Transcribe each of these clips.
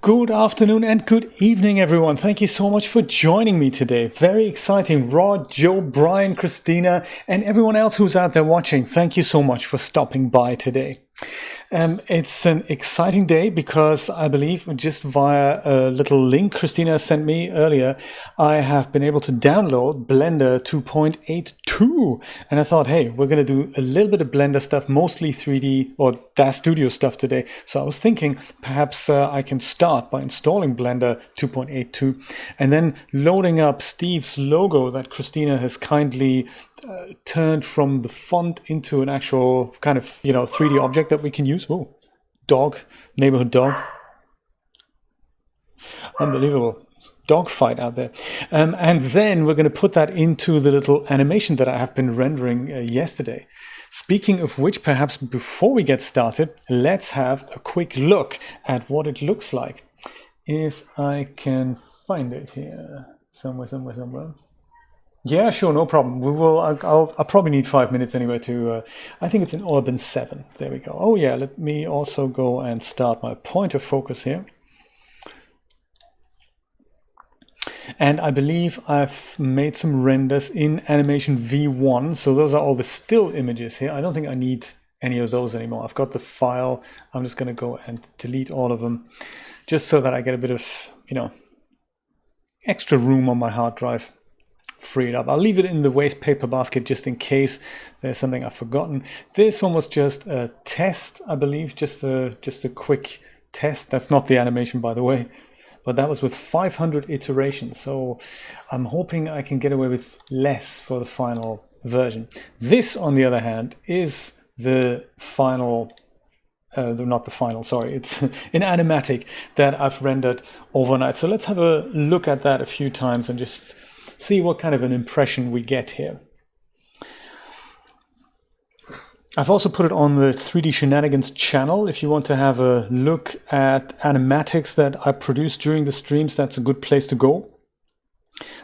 Good afternoon and good evening, everyone. Thank you so much for joining me today. Very exciting. Rod, Joe, Brian, Christina, and everyone else who's out there watching, thank you so much for stopping by today. It's an exciting day because I believe just via a little link Christina sent me earlier, I have been able to download Blender 2.82. And I thought, hey, we're going to do a little bit of Blender stuff, mostly 3D or DAZ Studio stuff today. So I was thinking perhaps I can start by installing Blender 2.82 and then loading up Steve's logo that Christina has kindly turned from the font into an actual kind of 3D object that we can use. Oh, dog, neighborhood dog, unbelievable dog fight out there. And then we're going to put that into the little animation that I have been rendering yesterday. Speaking of which, perhaps before we get started, let's have a quick look at what it looks like. If I can find it here somewhere. Yeah, sure, no problem. We will. I'll probably need 5 minutes anyway to. I think it's in Urban 7. There we go. Oh yeah, let me also go and start my pointer focus here. And I believe I've made some renders in Animation V1. So those are all the still images here. I don't think I need any of those anymore. I've got the file. I'm just going to go and delete all of them, just so that I get a bit of extra room on my hard drive. Free it up. I'll leave it in the waste paper basket just in case there's something I've forgotten. This one was just a test, I believe, just a quick test. That's not the animation, by the way, but that was with 500 iterations. So I'm hoping I can get away with less for the final version. This, on the other hand, is the final. Not the final, sorry, it's an animatic that I've rendered overnight. So let's have a look at that a few times and just see what kind of an impression we get here. I've also put it on the 3D Shenanigans channel. If you want to have a look at animatics that I produce during the streams, that's a good place to go.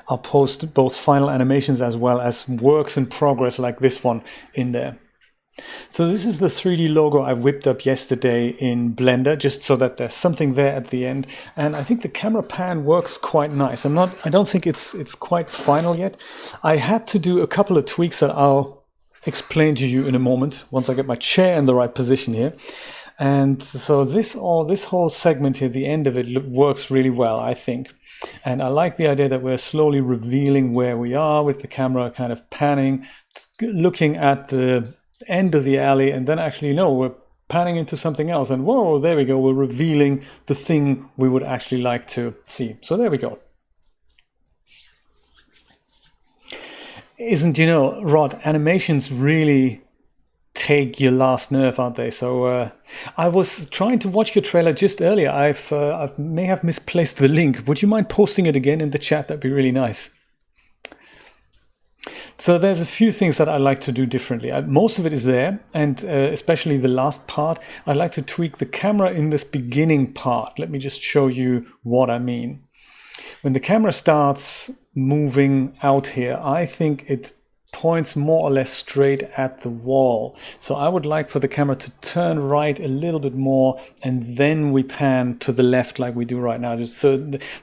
I'll post both final animations as well as works in progress like this one in there. So this is the 3D logo I whipped up yesterday in Blender, just so that there's something there at the end. And I think the camera pan works quite nice. I don't think it's quite final yet. I had to do a couple of tweaks that I'll explain to you in a moment once I get my chair in the right position here. And so this whole segment here, the end of it, works really well, I think. And I like the idea that we're slowly revealing where we are with the camera kind of panning, looking at the end of the alley, and then actually we're panning into something else, and whoa, there we go, we're revealing the thing we would actually like to see. So there we go. Rod, animations really take your last nerve, aren't they? So I was trying to watch your trailer just earlier. I may have misplaced the link. Would you mind posting it again in the chat? That'd be really nice. So there's a few things that I like to do differently. Most of it is there, and especially the last part, I like to tweak the camera in this beginning part. Let me just show you what I mean. When the camera starts moving out here, I think it points more or less straight at the wall. So I would like for the camera to turn right a little bit more, and then we pan to the left like we do right now. Just so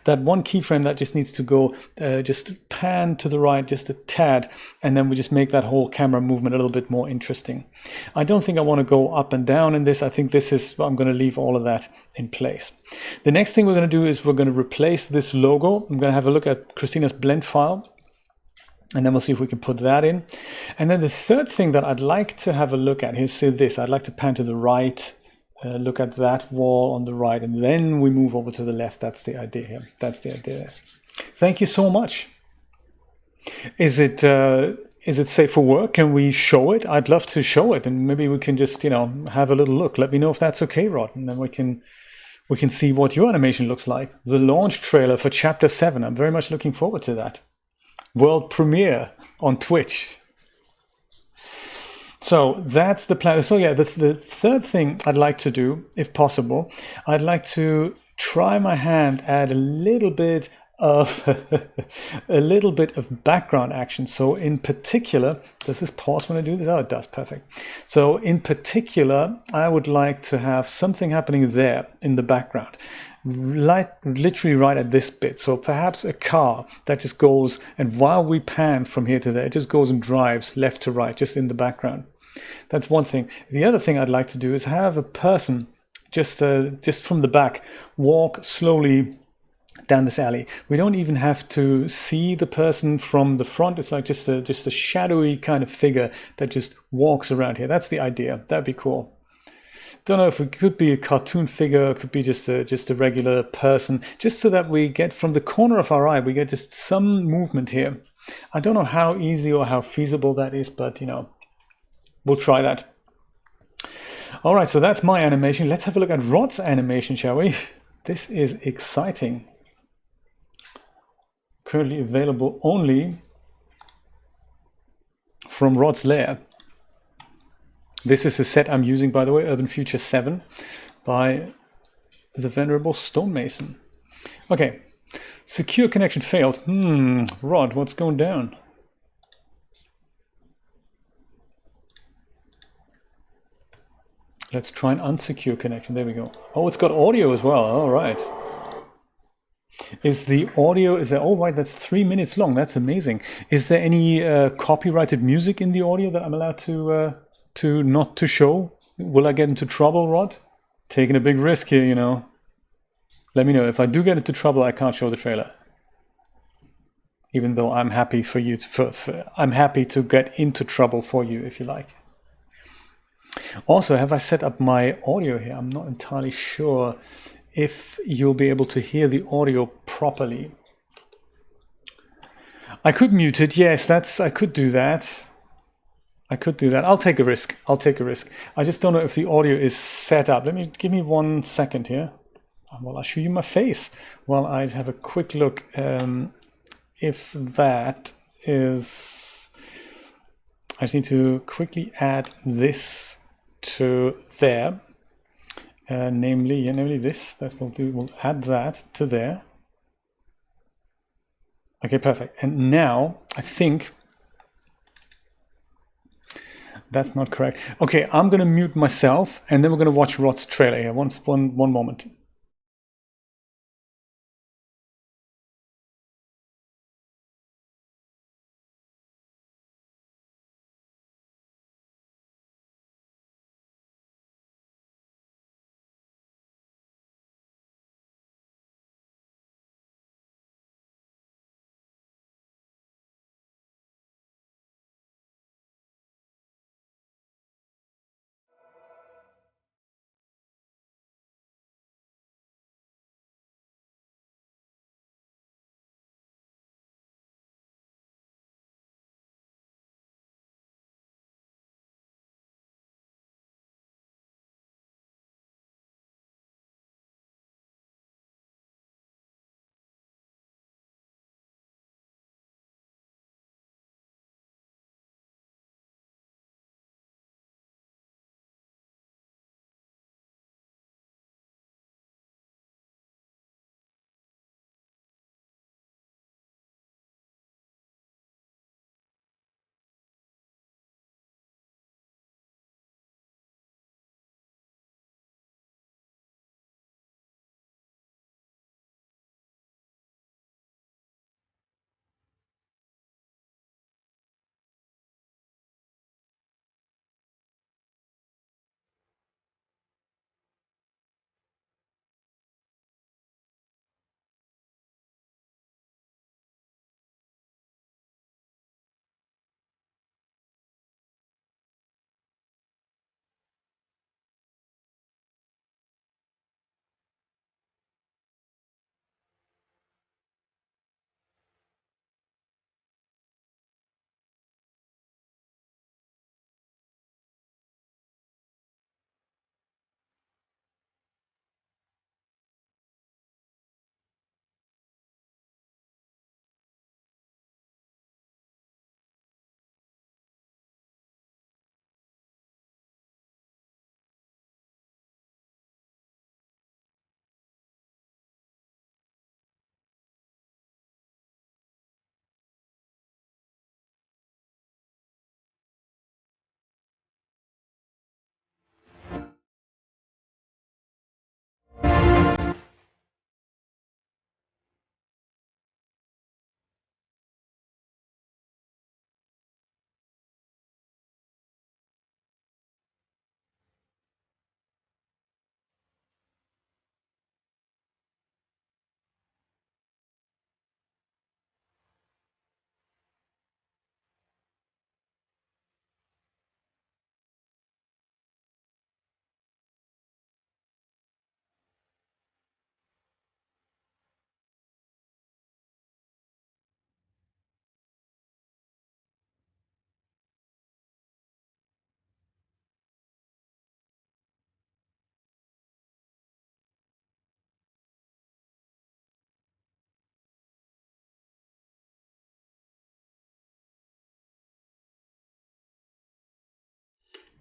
that one keyframe that just needs to go just pan to the right just a tad, and then we just make that whole camera movement a little bit more interesting. I don't think I want to go up and down in this. I think I'm going to leave all of that in place. The next thing we're going to do is we're going to replace this logo. I'm going to have a look at Christina's blend file, and then we'll see if we can put that in. And then the third thing that I'd like to have a look at is this. I'd like to pan to the right, look at that wall on the right, and then we move over to the left. That's the idea here. That's the idea. Thank you so much. Is it safe for work? Can we show it? I'd love to show it, and maybe we can just have a little look. Let me know if that's okay, Rod, and then we can we can see what your animation looks like. The launch trailer for Chapter 7. I'm very much looking forward to that. World premiere on Twitch. So that's the plan. So yeah, the third thing I'd like to do, if possible, I'd like to try my hand at a little bit of a little bit of background action. So in particular, does this pause when I do this? Oh, it does. Perfect. So in particular, I would like to have something happening there in the background, literally right at this bit. So perhaps a car that just goes, and while we pan from here to there, it just goes and drives left to right, just in the background. That's one thing. The other thing I'd like to do is have a person just from the back walk slowly down this alley. We don't even have to see the person from the front. It's like just a shadowy kind of figure that just walks around here. That's the idea. That'd be cool. Don't know if it could be a cartoon figure, it could be just a regular person, just so that we get from the corner of our eye, we get just some movement here. I don't know how easy or how feasible that is, but you know, we'll try that. All right, so that's my animation. Let's have a look at Rod's animation, shall we? This is exciting. Currently available only from Rod's Lair. This is a set I'm using, by the way, Urban Future 7 by the Venerable Stonemason. Okay, secure connection failed. Rod, what's going down? Let's try an unsecure connection. There we go. Oh, it's got audio as well. All right. Is the audio, is there, oh right, that's 3 minutes long. That's amazing. Is there any copyrighted music in the audio that I'm allowed to not to show? Will I get into trouble, Rod? Taking a big risk here, you know. Let me know. If I do get into trouble, I can't show the trailer. Even though I'm happy for you to, I'm happy to get into trouble for you if you like. Also, have I set up my audio here? I'm not entirely sure if you'll be able to hear the audio properly. I could mute it. Yes, I could do that. I'll take a risk. I just don't know if the audio is set up. Give me 1 second here. Well, I'll show you my face while I have a quick look if that is. I just need to quickly add this to there. Namely this. That will do. We'll add that to there. Okay, perfect. And now I think that's not correct. Okay, I'm gonna mute myself, and then we're gonna watch Rod's trailer here. One moment.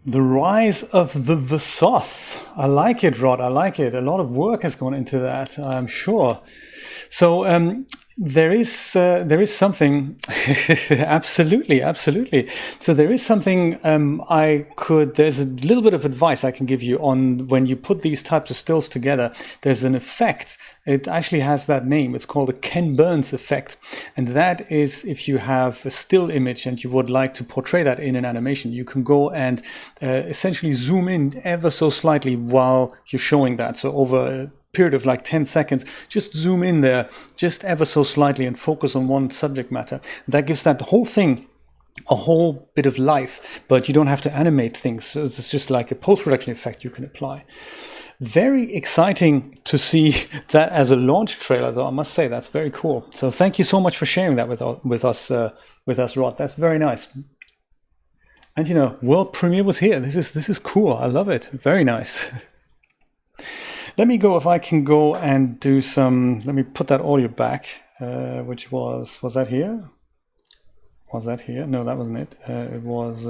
The rise of the Vasoth. I like it, Rod. I like it. A lot of work has gone into that, I'm sure. So there is something. Absolutely, absolutely. So there is something there's a little bit of advice I can give you on when you put these types of stills together. There's an effect. It actually has that name. It's called a Ken Burns effect. And that is if you have a still image and you would like to portray that in an animation, you can go and essentially zoom in ever so slightly while you're showing that. So over a period of like 10 seconds, just zoom in there just ever so slightly and focus on one subject matter. That gives that whole thing a whole bit of life, but you don't have to animate things. So it's just like a post-production effect you can apply. Very exciting to see that as a launch trailer, though. I must say that's very cool. So thank you so much for sharing that with us, Rod. That's very nice. And you know, world premiere was here. This is cool. I love it. Very nice. Let me go, if I can go and do some. Let me put that audio back. Which was that here? Was that here? No, that wasn't it. It was.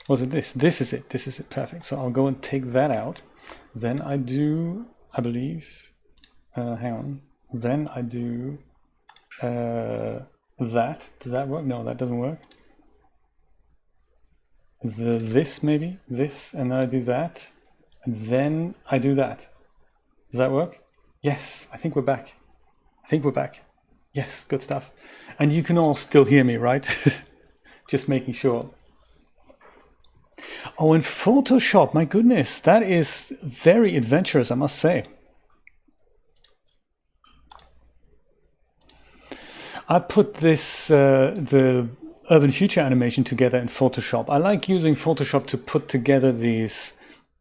Was it this? This is it. This is it. Perfect. So I'll go and take that out. Then I do, I believe. Hang on. Then I do that. Does that work? No, that doesn't work. This maybe. This, and then I do that. And then I do that. Does that work? Yes. I think we're back. I think we're back. Yes. Good stuff. And you can all still hear me, right? Just making sure. Oh, in Photoshop, my goodness, that is very adventurous, I must say. I put this, the Urban Future animation together in Photoshop. I like using Photoshop to put together these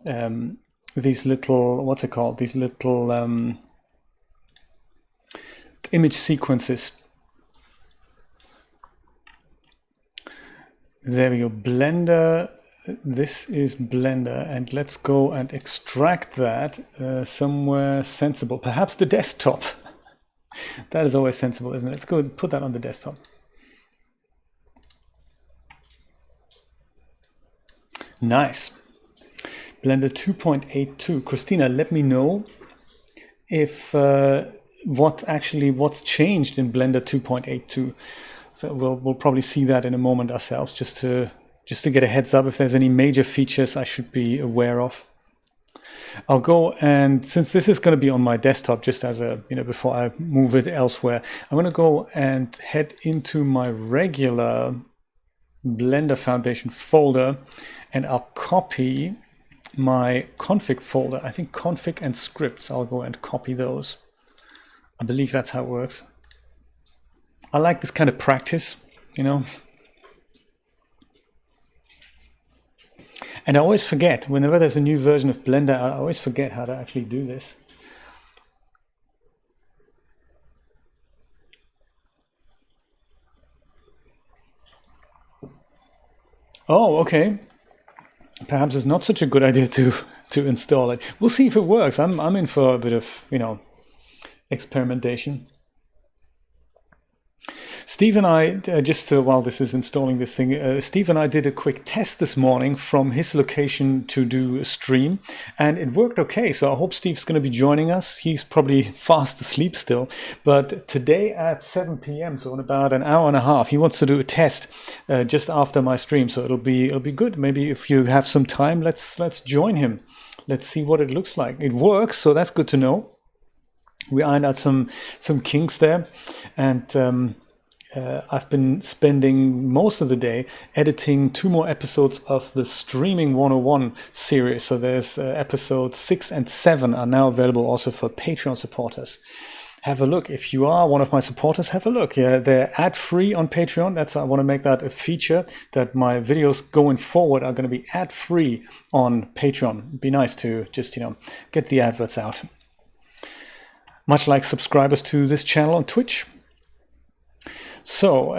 little, what's it called? These little image sequences. There we go, Blender. This is Blender, and let's go and extract that somewhere sensible. Perhaps the desktop. That is always sensible, isn't it? Let's go and put that on the desktop. Nice. Blender 2.82. Christina, let me know if what's changed in Blender 2.82. So we'll probably see that in a moment ourselves, just to get a heads up if there's any major features I should be aware of. I'll go, and since this is going to be on my desktop, just as a, before I move it elsewhere, I'm going to go and head into my regular Blender Foundation folder, and I'll copy my config folder. I think config and scripts, I'll go and copy those. I believe that's how it works. I like this kind of practice, And I always forget, whenever there's a new version of Blender, I always forget how to actually do this. Oh, okay. Perhaps it's not such a good idea to install it. We'll see if it works. I'm in for a bit of, experimentation. Steve and I, while this is installing this thing, Steve and I did a quick test this morning from his location to do a stream, and it worked okay. So I hope Steve's going to be joining us. He's probably fast asleep still, but today at 7 p.m., so in about an hour and a half, he wants to do a test just after my stream. So it'll be good. Maybe if you have some time, let's join him. Let's see what it looks like. It works, so that's good to know. We ironed out some kinks there, and I've been spending most of the day editing 2 more episodes of the Streaming 101 series. So there's episodes 6 and 7 are now available also for Patreon supporters. Have a look. If you are one of my supporters, have a look. Yeah, they're ad-free on Patreon. I want to make that a feature, that my videos going forward are going to be ad-free on Patreon. It'd be nice to just, get the adverts out. Much like subscribers to this channel on Twitch. So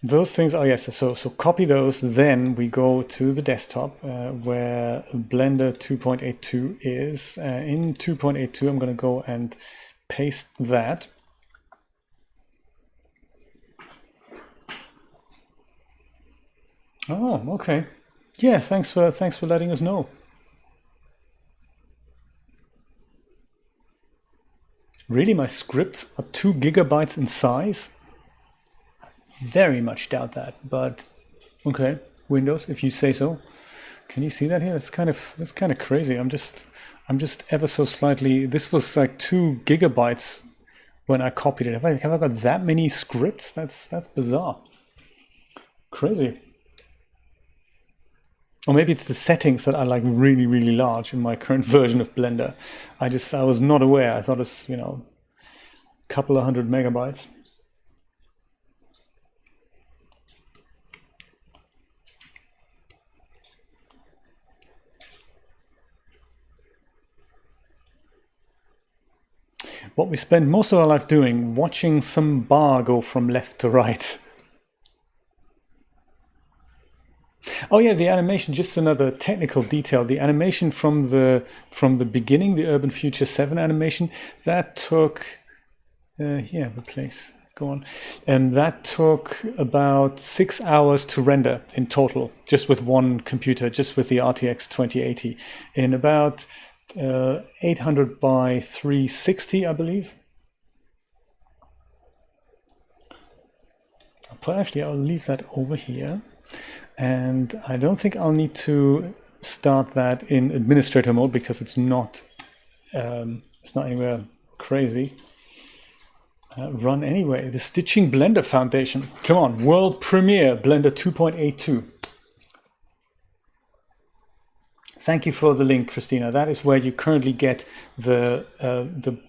those things, oh yes, so copy those, then we go to the desktop where Blender 2.82 is. In 2.82, I'm going to go and paste that. Oh, okay. Yeah, thanks for letting us know. Really, my scripts are 2 GB in size? Very much doubt that, but okay. Windows, if you say so. Can you see that here? That's kind of crazy. I'm just ever so slightly. This was like 2 GB when I copied it. Have I got that many scripts? That's bizarre. Crazy. Or maybe it's the settings that are like really, really large in my current version of Blender. I was not aware. I thought it's, a couple of 100 MB. What we spend most of our life doing, watching some bar go from left to right. Oh yeah, the animation, just another technical detail. The animation from the beginning, the Urban Future 7 animation, that took yeah, replace. Go on. And that took about 6 hours to render in total, just with one computer, just with the RTX 2080, in about 800 by 360, I believe. Actually, I'll leave that over here. And I don't think I'll need to start that in administrator mode because it's not anywhere crazy. Run anyway. The Stitching Blender Foundation. Come on, world premiere Blender 2.82. Thank you for the link, Christina. That is where you currently get the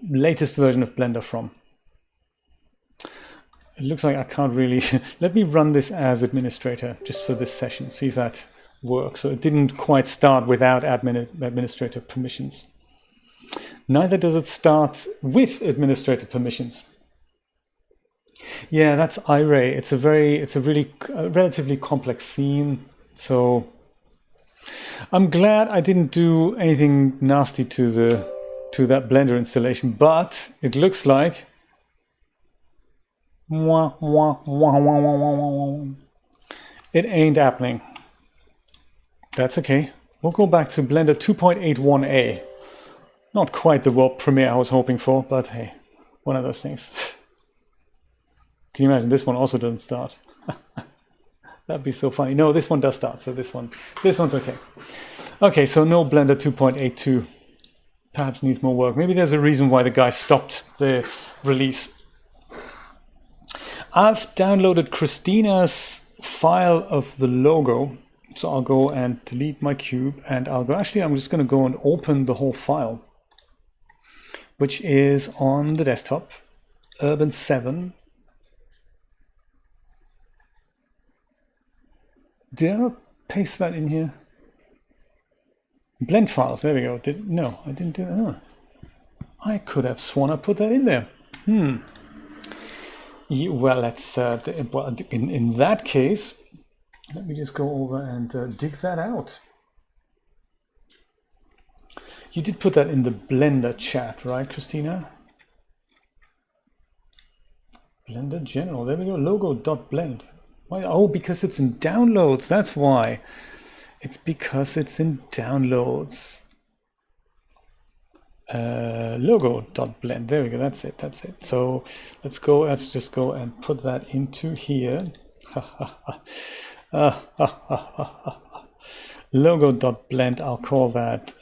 latest version of Blender from. It looks like I can't really. Let me run this as administrator just for this session, see if that works. So it didn't quite start without administrator permissions. Neither does it start with administrator permissions. Yeah, that's iRay. It's a really relatively complex scene. So I'm glad I didn't do anything nasty to that Blender installation, but it looks like it ain't happening. That's okay. We'll go back to Blender 2.81a. Not quite the world premiere I was hoping for, but hey, one of those things. Can you imagine this one also doesn't start? That'd be so funny. No, this one does start, so this one's okay. Okay, so no Blender 2.82. Perhaps needs more work. Maybe there's a reason why the guy stopped the release. I've downloaded Christina's file of the logo. So I'll go and delete my cube and I'm just going to go and open the whole file, which is on the desktop, Urban 7. Did I not paste that in here? Blend files, there we go. No, I didn't do that. Oh. I could have sworn I put that in there. Yeah, well, let's, in that case, let me just go over and dig that out. You did put that in the Blender chat, right, Christina? Blender General, there we go, logo.blend. Why? Oh, because it's in downloads, that's why. It's because it's in downloads. Logo.blend, there we go, that's it. So let's just go and put that into here. Logo.blend, I'll call that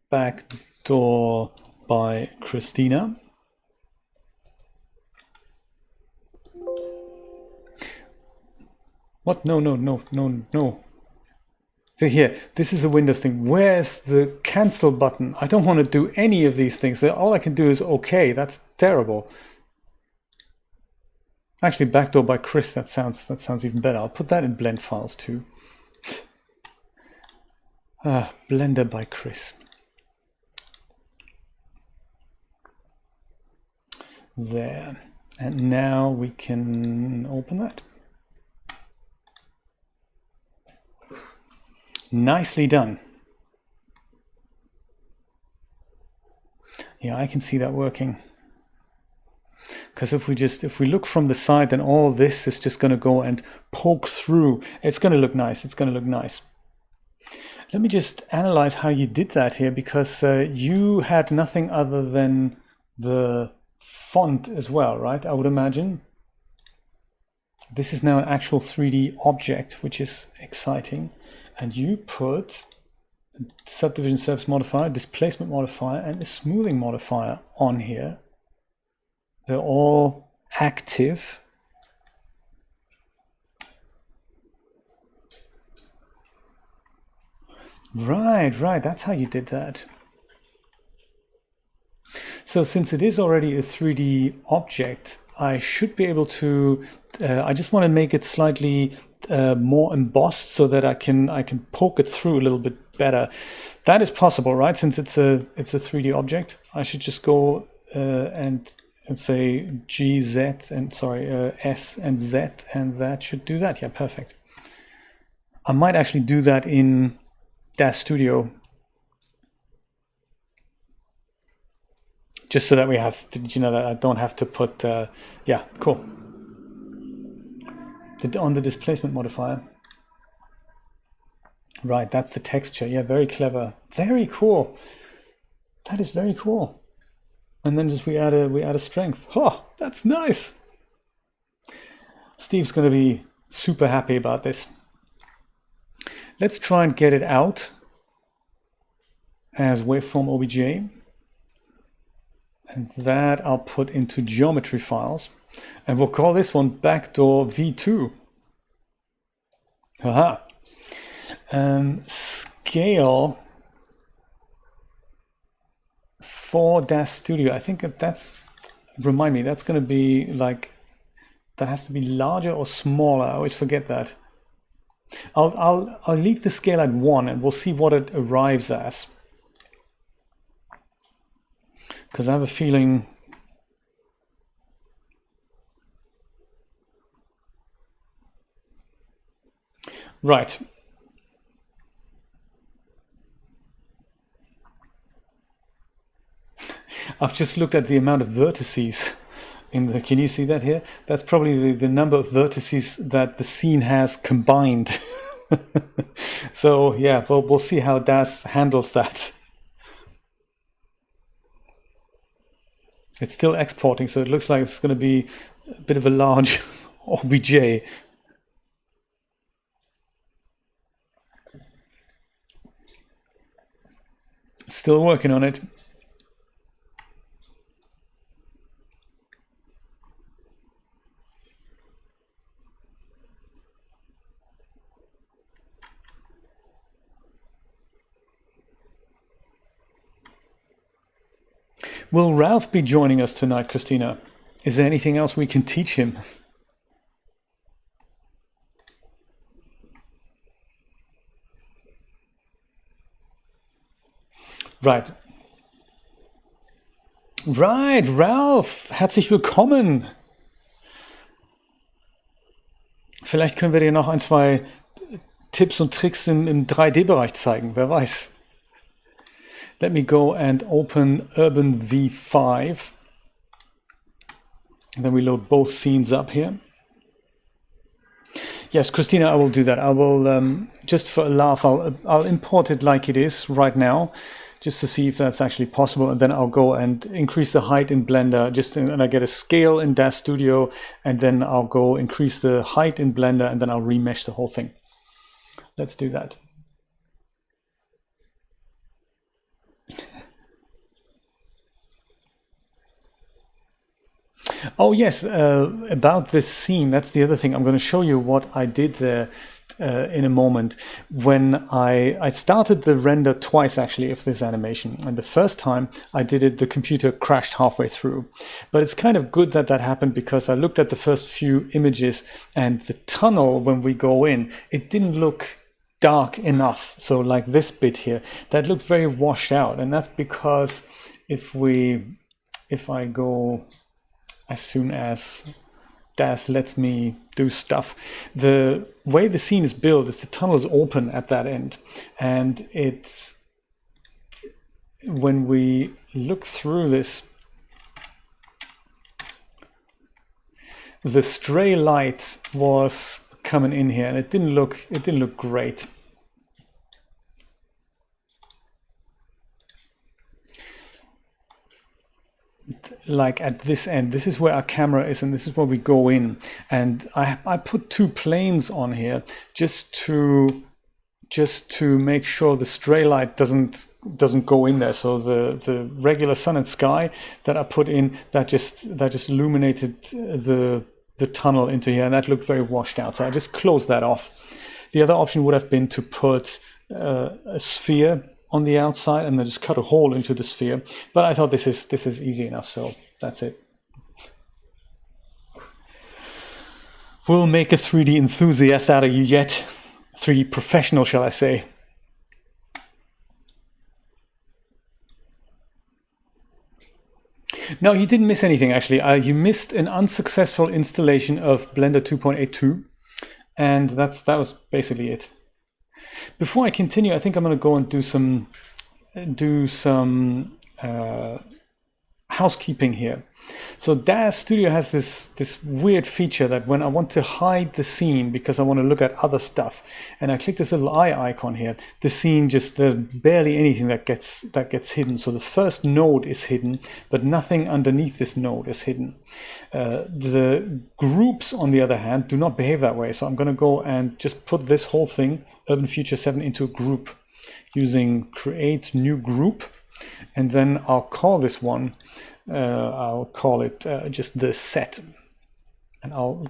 backdoor by Christina. What? No. So here, this is a Windows thing. Where's the cancel button? I don't want to do any of these things. All I can do is OK. That's terrible. Actually, backdoor by Chris, that sounds even better. I'll put that in blend files too. Blender by Chris. There. And now we can open that. Nicely done. Yeah, I can see that working. Because if we look from the side, then all this is just going to go and poke through. It's going to look nice. It's going to look nice. Let me just analyze how you did that here, because you had nothing other than the font as well, right? I would imagine. This is now an actual 3D object, which is exciting. And you put a subdivision surface modifier, displacement modifier, and a smoothing modifier on here. They're all active. Right, that's how you did that. So since it is already a 3D object, I should be able to, I just want to make it slightly more embossed so that I can poke it through a little bit better. That is possible, right? Since it's a 3D object, I should just go and say GZ and S and Z, and that should do that. Yeah, perfect. I might actually do that in DAZ Studio, just so that we have, did you know that I don't have to put, yeah, cool. On the displacement modifier. Right, that's the texture. Yeah, very clever. Very cool. That is very cool. And then just we add a strength. Oh, that's nice. Steve's going to be super happy about this. Let's try and get it out as waveform OBJ. And that I'll put into geometry files. And we'll call this one backdoor V2. Haha. Scale for DAZ Studio. I think that's, remind me, that's going to be like, that has to be larger or smaller. I always forget that. I'll leave the scale at 1 and we'll see what it arrives as. Because I have a feeling right. I've just looked at the amount of vertices in the, can you see that here? That's probably the number of vertices that the scene has combined. So yeah, we'll see how DAZ handles that. It's still exporting, so it looks like it's going to be a bit of a large OBJ. Still working on it. Will Ralph be joining us tonight, Christina? Is there anything else we can teach him? Right. Right, Ralph, herzlich willkommen. Vielleicht können wir dir noch ein, zwei Tipps und Tricks im 3D-Bereich zeigen, wer weiß. Let me go and open Urban V5. And then we load both scenes up here. Yes, Christina, I will do that. I will, just for a laugh, I'll import it like it is right now, just to see if that's actually possible. And then I'll go and increase the height in Blender, and I get a scale in DAZ Studio, and then I'll go increase the height in Blender, and then I'll remesh the whole thing. Let's do that. Oh yes, about this scene, that's the other thing. I'm going to show you what I did there in a moment. When I started the render twice actually of this animation, and the first time I did it, the computer crashed halfway through. But it's kind of good that that happened, because I looked at the first few images, and the tunnel, when we go in, it didn't look dark enough. So like this bit here, that looked very washed out, and that's because if I go, as soon as DAZ lets me do stuff, the way the scene is built is the tunnel is open at that end, and it's, when we look through this, the stray light was coming in here, and it didn't look great. Like at this end, this is where our camera is, and this is where we go in. And I put two planes on here just to make sure the stray light doesn't go in there. So the regular sun and sky that I put in, that just illuminated the tunnel into here, and that looked very washed out. So I just closed that off. The other option would have been to put a sphere on the outside and then just cut a hole into the sphere. But I thought this is easy enough, so that's it. We'll make a 3D enthusiast out of you yet. 3D professional, shall I say. No, you didn't miss anything, actually. You missed an unsuccessful installation of Blender 2.82, and that was basically it. Before I continue, I think I'm going to go and do some housekeeping here. So DAZ Studio has this weird feature that when I want to hide the scene because I want to look at other stuff, and I click this little eye icon here, the scene there's barely anything that gets hidden. So the first node is hidden, but nothing underneath this node is hidden. The groups, on the other hand, do not behave that way. So I'm going to go and just put this whole thing, Urban Future 7, into a group using create new group, and then I'll call this one. I'll call it just the set, and I'll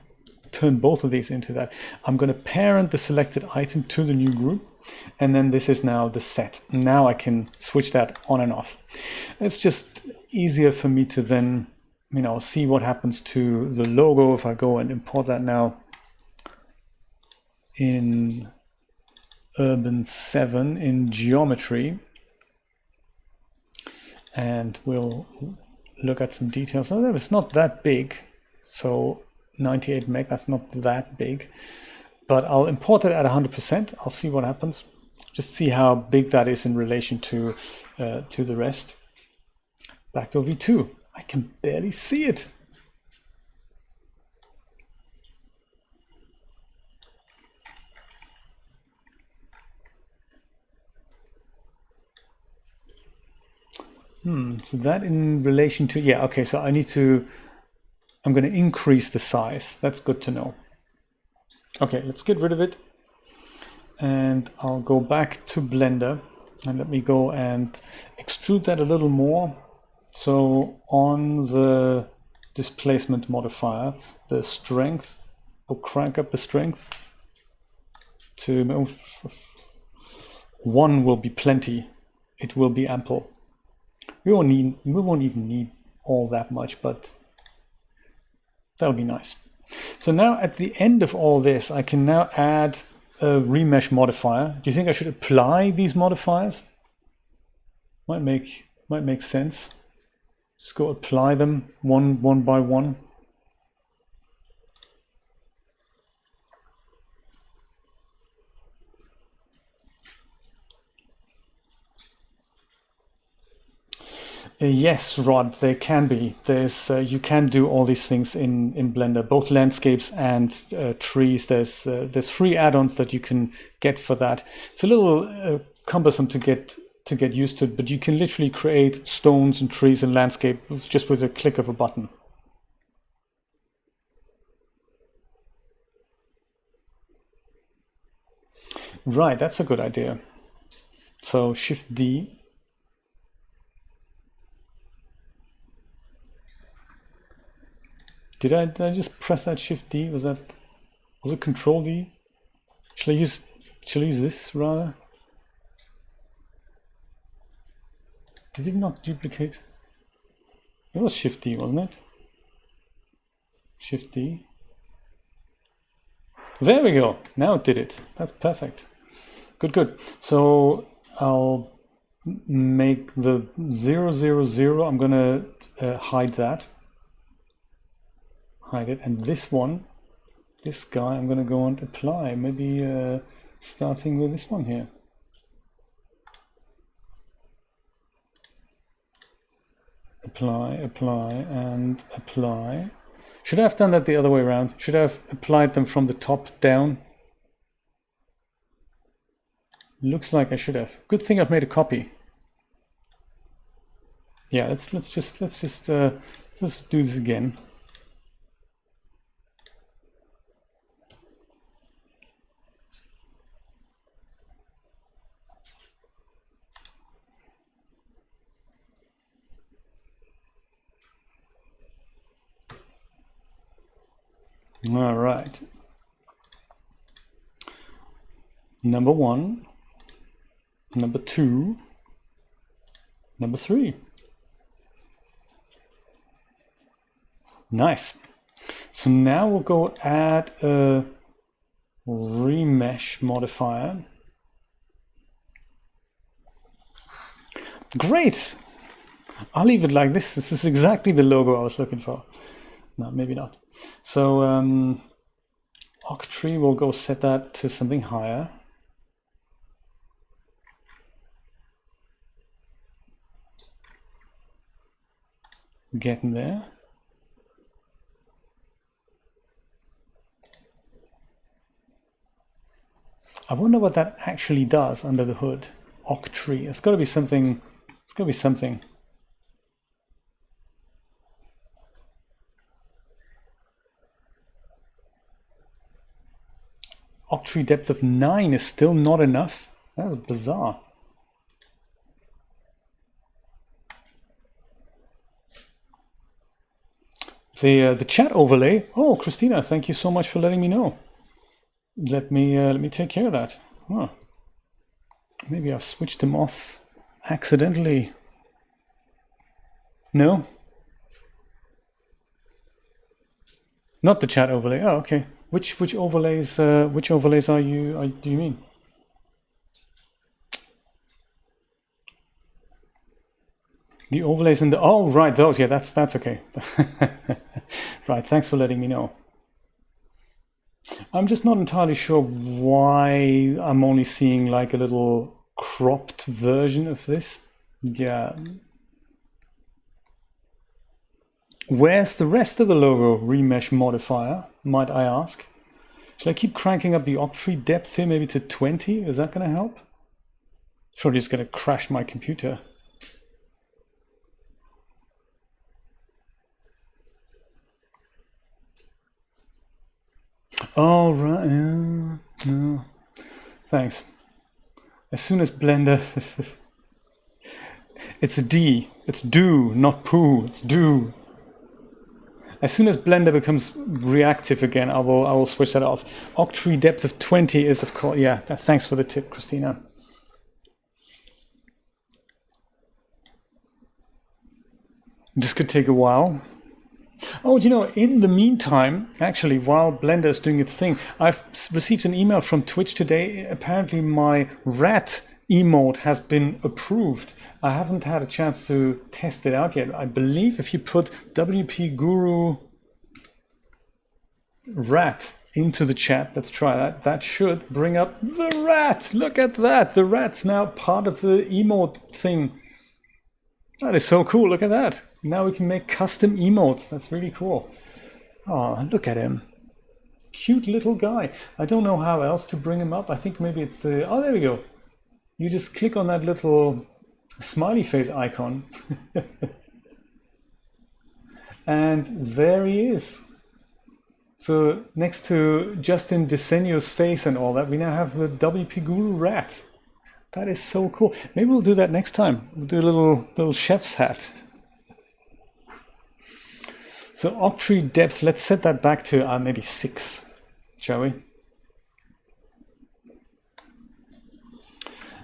turn both of these into that. I'm going to parent the selected item to the new group, and then this is now the set. Now I can switch that on and off. It's just easier for me to then, see what happens to the logo if I go and import that now in Urban 7 in geometry, and we'll look at some details. So it's not that big, so 98 meg, that's not that big, but I'll import it at 100%. I'll see what happens, just see how big that is in relation to the rest. Backdoor V2, I can barely see it. So that in relation to, yeah, okay, so I'm going to increase the size. That's good to know. Okay, let's get rid of it. And I'll go back to Blender, and let me go and extrude that a little more. So on the displacement modifier, the strength, we'll crank up the strength to 1 will be plenty. It will be ample. We won't even need all that much, but that'll be nice. So now at the end of all this, I can now add a remesh modifier. Do you think I should apply these modifiers? Might make sense. Just go apply them one by one. Yes, Rod, they can be. There's you can do all these things in Blender, both landscapes and trees. There's free add-ons that you can get for that. It's a little cumbersome to get used to, but you can literally create stones and trees and landscape just with a click of a button. Right, that's a good idea. So Shift D. Did I just press that Shift D? Was it Control D? Shall I use this rather? Did it not duplicate? It was Shift D, wasn't it? Shift D. There we go. Now it did it. That's perfect. Good. So I'll make the 0, 0, 0. I'm gonna hide that. Hide it, and this guy, I'm going to go and apply, maybe starting with this one here. Apply, and apply. Should I have done that the other way around? Should I have applied them from the top down? Looks like I should have. Good thing I've made a copy. Yeah, let's just do this again. All right. Number 1, number 2, number 3. Nice. So now we'll go add a remesh modifier. Great. I'll leave it like this. This is exactly the logo I was looking for. No, maybe not. So Octree, we'll go set that to something higher. Getting there. I wonder what that actually does under the hood. Octree. It's got to be something. It's got to be something. Octree depth of 9 is still not enough. That's bizarre. The chat overlay. Oh, Christina, thank you so much for letting me know. Let me take care of that. Huh. Maybe I've switched them off accidentally. No? Not the chat overlay. Oh, okay. Which overlays are you do you mean? The overlays in the oh right, those, yeah, that's okay. Right, thanks for letting me know. I'm just not entirely sure why I'm only seeing like a little cropped version of this. Yeah. Where's the rest of the logo remesh modifier, might I ask? Should I keep cranking up the Octree depth here, maybe to 20? Is that going to help? Surely it's going to crash my computer. Oh, right. No. Thanks. As soon as Blender... It's a D. It's do, not poo. It's do. As soon as Blender becomes reactive again, I will switch that off. Octree depth of 20 is, of course... Yeah, thanks for the tip, Christina. This could take a while. Oh, you know, in the meantime, actually, while Blender is doing its thing, I've received an email from Twitch today. Apparently my rat emote has been approved. I haven't had a chance to test it out yet. I believe if you put WP Guru rat into the chat, let's try that. That should bring up the rat. Look at that. The rat's now part of the emote thing. That is so cool. Look at that. Now we can make custom emotes. That's really cool. Oh, look at him. Cute little guy. I don't know how else to bring him up. I think maybe it's the... Oh, there we go. You just click on that little smiley face icon. And there he is. So next to Justin DeSenio's face and all that, we now have the WP Guru rat. That is so cool. Maybe we'll do that next time. We'll do a little chef's hat. So Octree depth, let's set that back to maybe 6, shall we?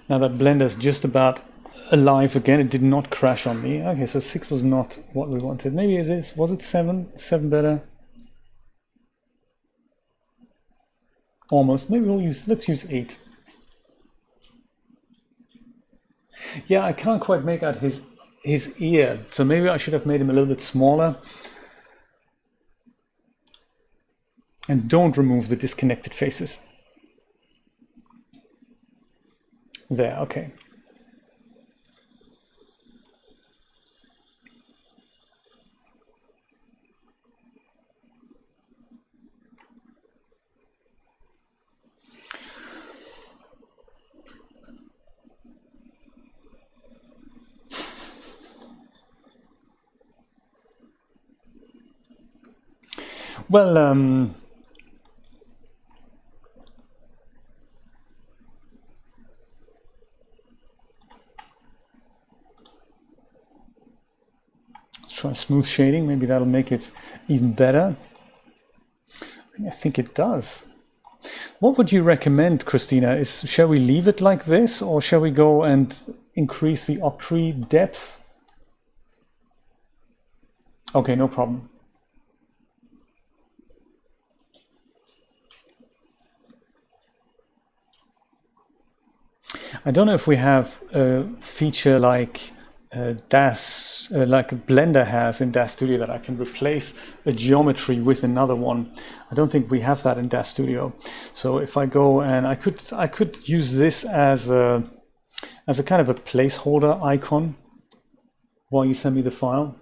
Now that Blender's just about alive again, it did not crash on me. Okay, so 6 was not what we wanted. Maybe was it 7? 7 better? Almost. Maybe let's use 8. Yeah, I can't quite make out his ear, so maybe I should have made him a little bit smaller. And don't remove the disconnected faces. There, okay. Well, let's try smooth shading. Maybe that'll make it even better. I think it does. What would you recommend, Christina? Shall we leave it like this, or shall we go and increase the octree depth? Okay, no problem. I don't know if we have a feature like DAZ, like Blender has in DAZ Studio, that I can replace a geometry with another one. I don't think we have that in DAZ Studio. So if I go and I could use this as a kind of a placeholder icon while you send me the file.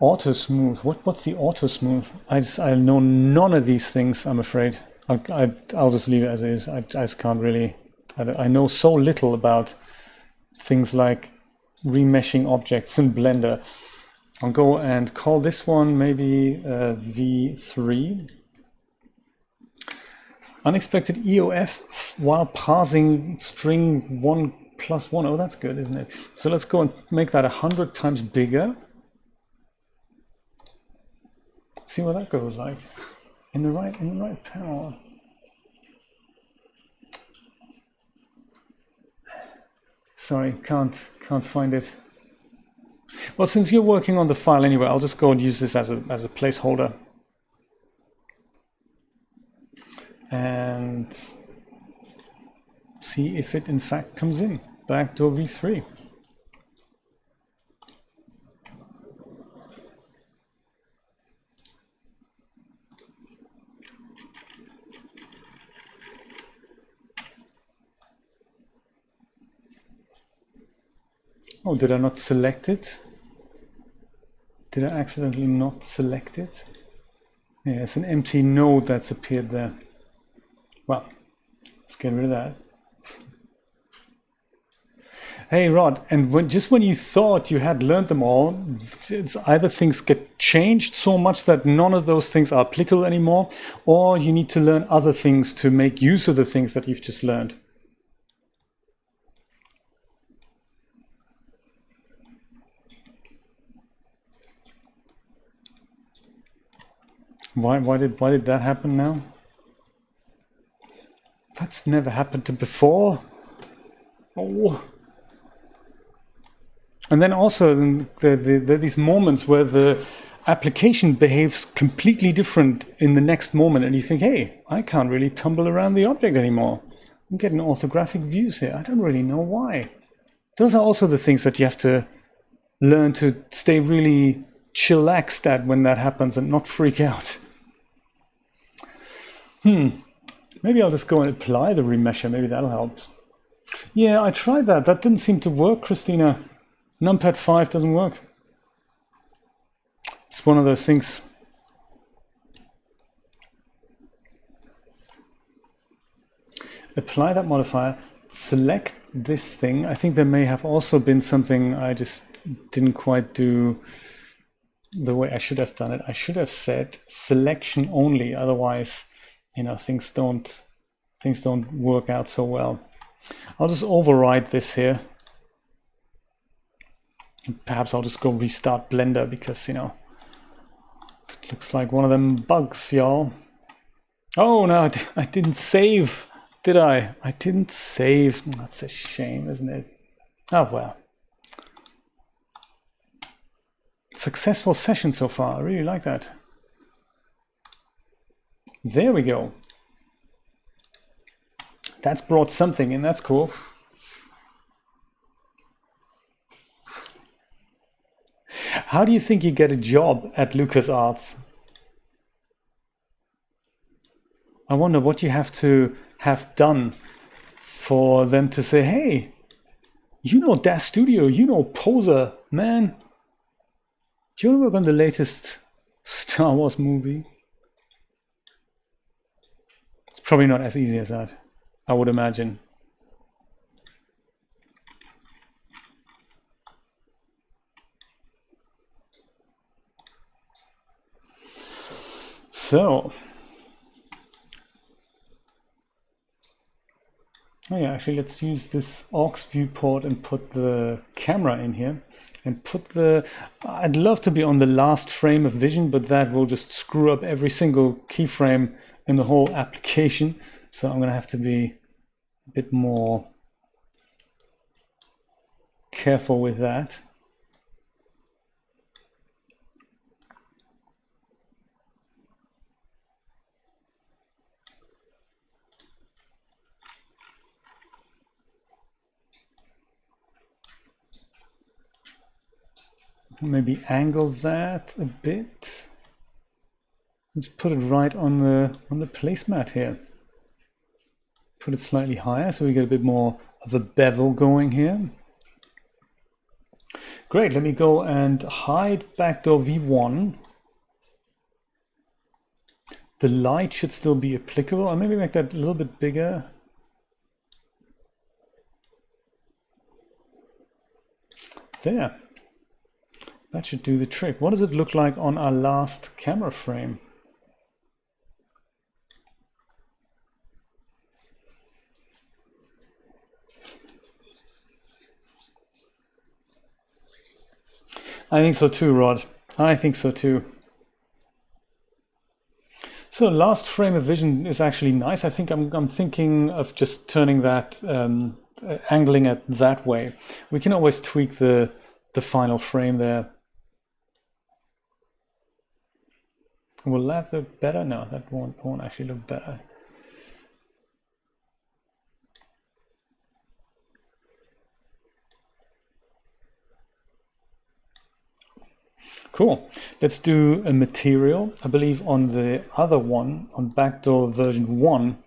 Auto smooth. What's the auto smooth? I know none of these things, I'm afraid. I'll just leave it as is. I just can't really. I know so little about things like remeshing objects in Blender. I'll go and call this one maybe V3. Unexpected EOF while parsing string 1+1. Oh, that's good, isn't it? So let's go and make that 100 times bigger. See what that goes like in the right panel. Sorry, can't find it. Well, since you're working on the file anyway, I'll just go and use this as a placeholder. And see if it in fact comes in. Backdoor V3. Oh, did I not select it? Did I accidentally not select it? Yeah, it's an empty node that's appeared there. Well, let's get rid of that. Hey Rod, and just when you thought you had learned them all, it's either things get changed so much that none of those things are applicable anymore, or you need to learn other things to make use of the things that you've just learned. Why did that happen now? That's never happened to before. Oh. And then also there are these moments where the application behaves completely different in the next moment, and you think, hey, I can't really tumble around the object anymore. I'm getting orthographic views here. I don't really know why. Those are also the things that you have to learn to stay really chillaxed at when that happens and not freak out. Maybe I'll just go and apply the remesher. Maybe that'll help. Yeah, I tried that. That didn't seem to work, Christina. Numpad 5 doesn't work. It's one of those things. Apply that modifier. Select this thing. I think there may have also been something I just didn't quite do the way I should have done it. I should have said selection only. Otherwise, you know, things don't work out so well. I'll just override this here. Perhaps I'll just go restart Blender because, you know, it looks like one of them bugs, y'all. Oh no, I didn't save, did I? I didn't save. That's a shame, isn't it? Oh well. Successful session so far. I really like that. There we go. That's brought something in. That's cool. How do you think you get a job at LucasArts? I wonder what you have to have done for them to say, hey, you know DAZ Studio, you know Poser, man. Do you want to work on the latest Star Wars movie? It's probably not as easy as that, I would imagine. So, oh yeah, actually let's use this aux viewport and put the camera in here and put the, I'd love to be on the last frame of vision, but that will just screw up every single keyframe in the whole application. So I'm gonna have to be a bit more careful with that. Maybe angle that a bit. Let's put it right on the placemat here. Put it slightly higher so we get a bit more of a bevel going here. Great, let me go and hide backdoor V1. The light should still be applicable. I'll maybe make that a little bit bigger. There. That should do the trick. What does it look like on our last camera frame? I think so too, Rod. I think so too. So last frame of vision is actually nice. I think I'm thinking of just turning that, angling it that way. We can always tweak the final frame there. Will that look better? No, that won't actually look better. Cool. Let's do a material. I believe on the other one, on backdoor version 1,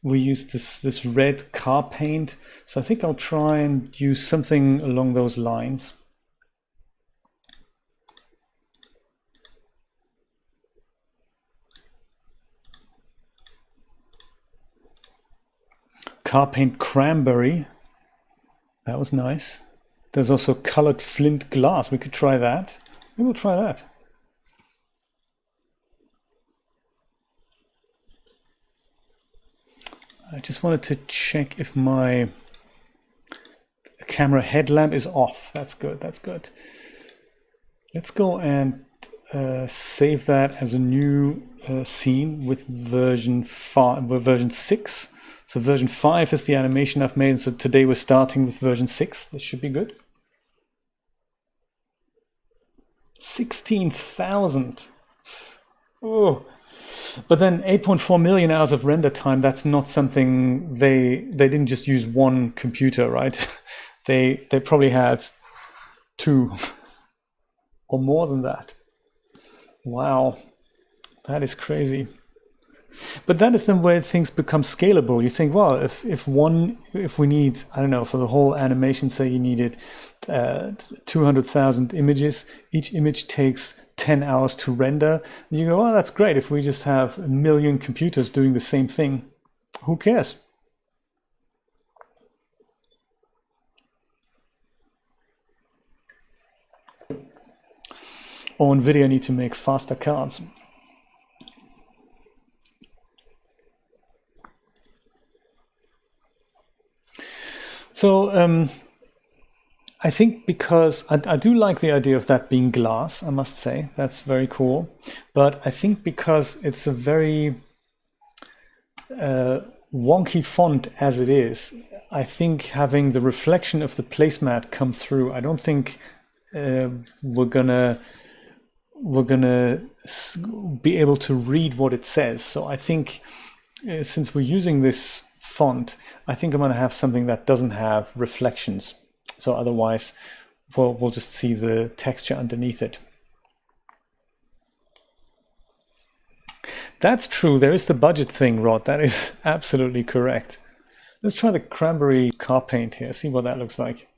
we used this red car paint. So I think I'll try and use something along those lines. Car paint cranberry. That was nice. There's also colored flint glass. We could try that. Maybe we'll try that. I just wanted to check if my camera headlamp is off. That's good. That's good. Let's go and save that as a new scene with version 6. So version 5 is the animation I've made. So today we're starting with version 6. This should be good. 16,000. Oh, but then 8.4 million hours of render time. That's not something they didn't just use one computer, right? They probably had 2 or more than that. Wow, that is crazy. But that is then where things become scalable. You think, well, if we need, I don't know, for the whole animation, say you needed 200,000 images, each image takes 10 hours to render. And you go, well, that's great. If we just have 1 million computers doing the same thing, who cares? Or NVIDIA need to make faster cards. So I think because I do like the idea of that being glass, I must say, that's very cool. But I think because it's a very wonky font as it is, I think having the reflection of the placemat come through, I don't think we're gonna be able to read what it says. So I think since we're using this font, I think I'm going to have something that doesn't have reflections. So otherwise, we'll just see the texture underneath it. That's true. There is the budget thing, Rod. That is absolutely correct. Let's try the cranberry car paint here. See what that looks like.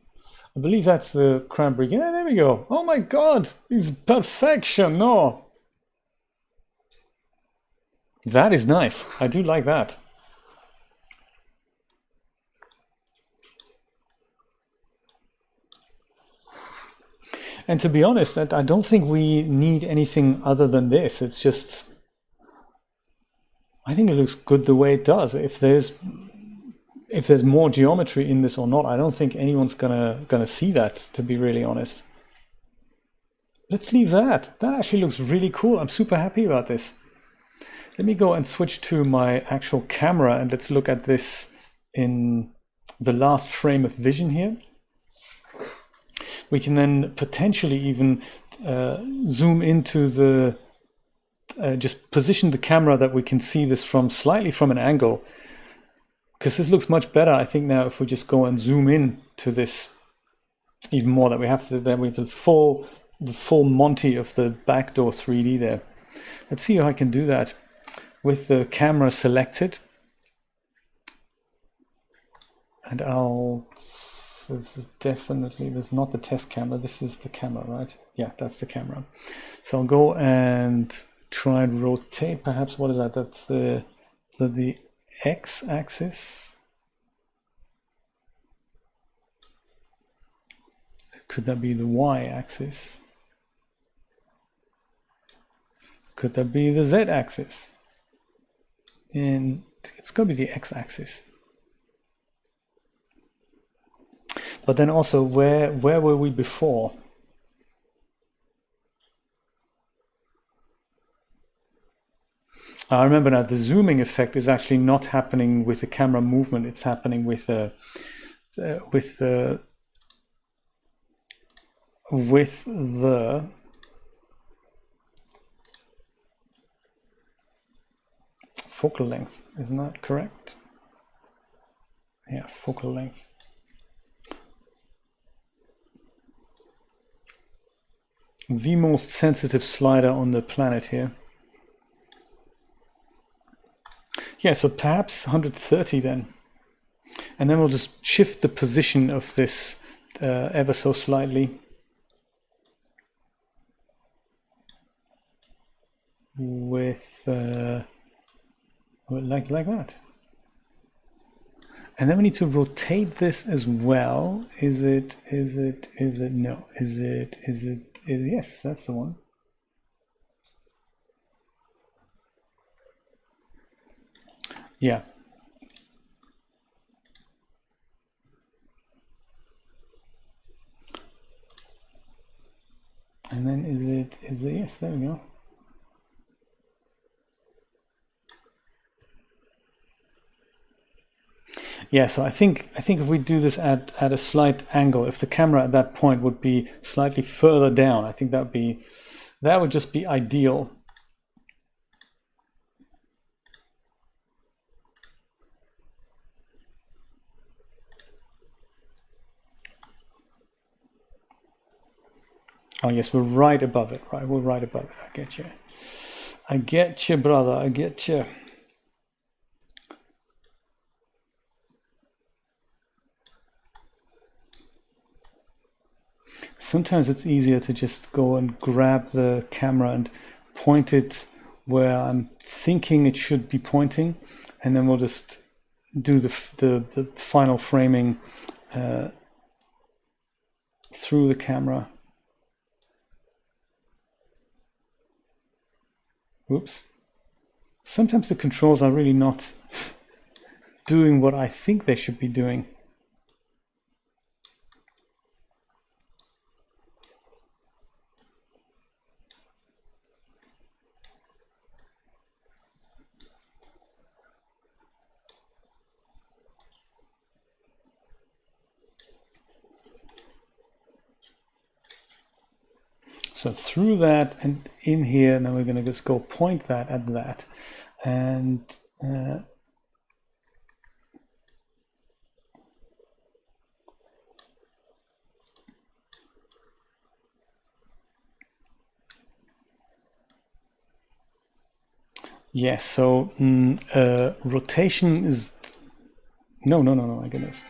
I believe that's the cranberry. Yeah, there we go. Oh my God, it's perfection. No, that is nice. I do like that. And to be honest, I don't think we need anything other than this. It's just I think it looks good the way it does. If there's more geometry in this or not, I don't think anyone's gonna see that, to be really honest. Let's leave that. That actually looks really cool. I'm super happy about this. Let me go and switch to my actual camera and let's look at this in the last frame of vision here. We can then potentially even zoom into the, just position the camera that we can see this from slightly from an angle. Because this looks much better, I think, now if we just go and zoom in to this even more, that we have the full Monty of the backdoor 3D there. Let's see how I can do that with the camera selected. And this is definitely, this is not the test camera, this is the camera, right? Yeah, that's the camera. So I'll go and try and rotate, perhaps, what is that? That's the x-axis. Could that be the y-axis? Could that be the z-axis? And it's got to be the x-axis. But then also, where were we before? I remember now, the zooming effect is actually not happening with the camera movement. It's happening with the focal length. Isn't that correct? Yeah, focal length. The most sensitive slider on the planet here. Yeah, so perhaps 130 then. And then we'll just shift the position of this ever so slightly. With like that. And then we need to rotate this as well. Is it no? Yes, that's the one. Yeah. And then is it, yes, there we go. Yeah, so I think if we do this at a slight angle, if the camera at that point would be slightly further down, I think that would just be ideal. Oh yes, we're right above it, right? We're right above it. I get you. I get you, brother. I get you. Sometimes it's easier to just go and grab the camera and point it where I'm thinking it should be pointing, and then we'll just do the final framing through the camera. Oops. Sometimes the controls are really not doing what I think they should be doing. So through that and in here, now we're going to just go point that at that. And yes, so rotation is, no, my goodness.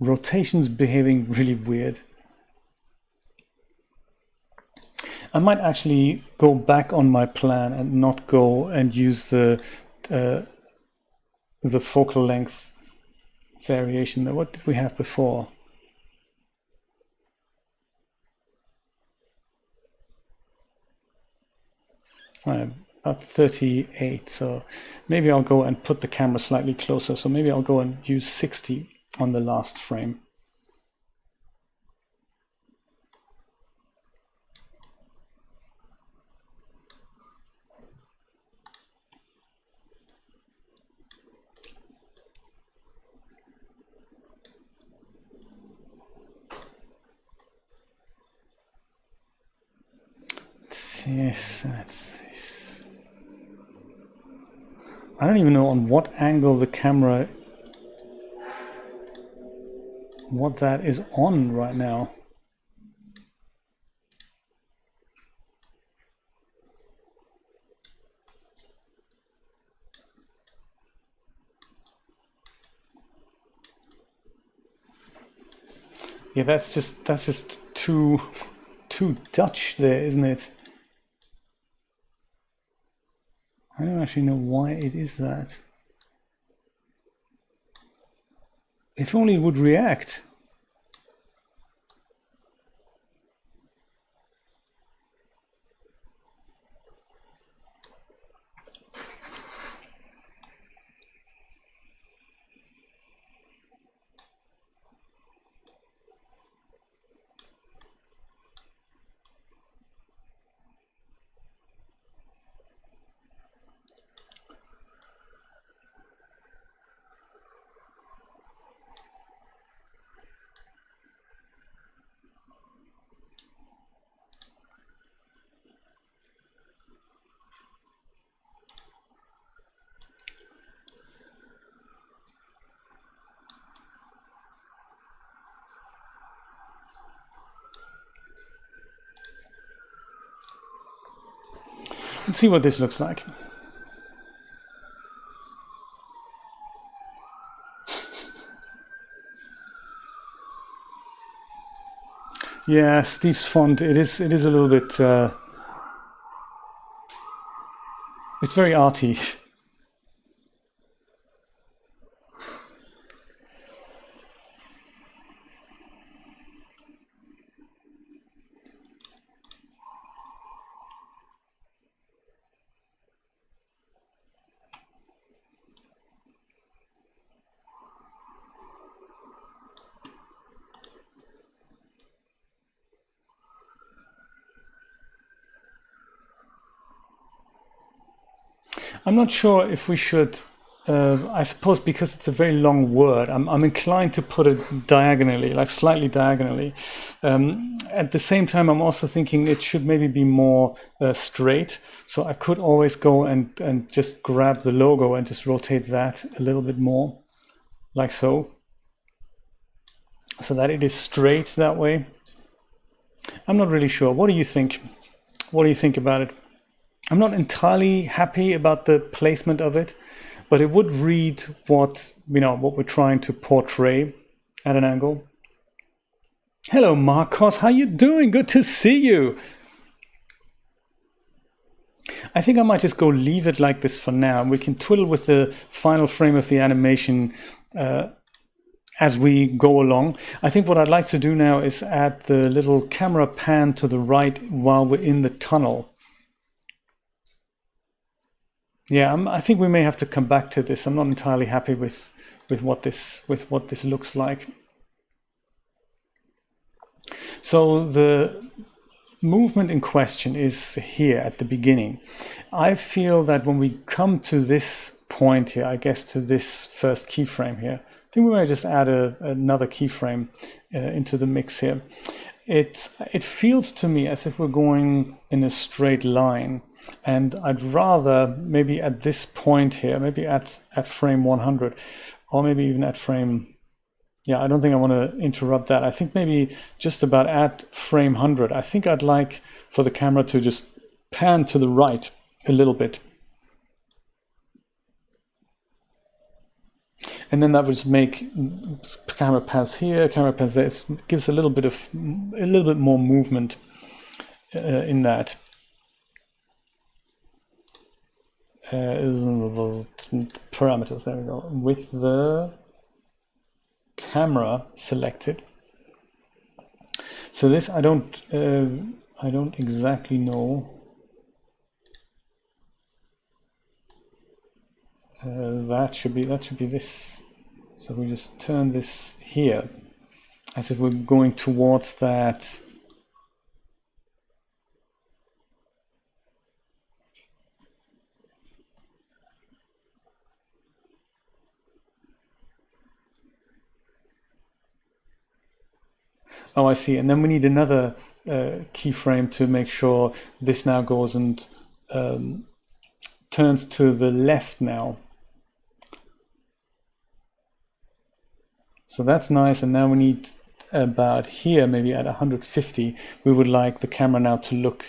Rotation's behaving really weird. I might actually go back on my plan and not go and use the focal length variation. What did we have before? about 38. So maybe I'll go and put the camera slightly closer. So maybe I'll go and use 60 on the last frame. Yes, I don't even know on what angle the camera, what that is on right now. Yeah, that's just too Dutch there, isn't it? I don't actually know why it is that. If only it would react. Let's see what this looks like. Yeah, Steve's font, it is a little bit, it's very arty. I'm not sure if we should, I suppose because it's a very long word, I'm inclined to put it diagonally, like slightly diagonally. At the same time, I'm also thinking it should maybe be more straight. So I could always go and just grab the logo and just rotate that a little bit more, like so. So that it is straight that way. I'm not really sure. What do you think? What do you think about it? I'm not entirely happy about the placement of it, but it would read what we're trying to portray at an angle. Hello, Marcos. How you doing? Good to see you. I think I might just go leave it like this for now. We can twiddle with the final frame of the animation as we go along. I think what I'd like to do now is add the little camera pan to the right while we're in the tunnel. Yeah, I think we may have to come back to this. I'm not entirely happy with what this looks like. So the movement in question is here at the beginning. I feel that when we come to this point here, I guess to this first keyframe here, I think we might just add another keyframe into the mix here. It feels to me as if we're going in a straight line, and I'd rather maybe at this point here, maybe at frame 100, or maybe even at frame, yeah, I don't think I want to interrupt that. I think maybe just about at frame 100, I think I'd like for the camera to just pan to the right a little bit. And then that would just make camera pass here, camera pass there. It gives a little bit more movement in that. Parameters, there we go. With the camera selected. So this I don't exactly know that should be this. So we just turn this here as if we're going towards that. Oh, I see. And then we need another keyframe to make sure this now goes and turns to the left now. So that's nice. And now we need about here, maybe at 150, we would like the camera now to look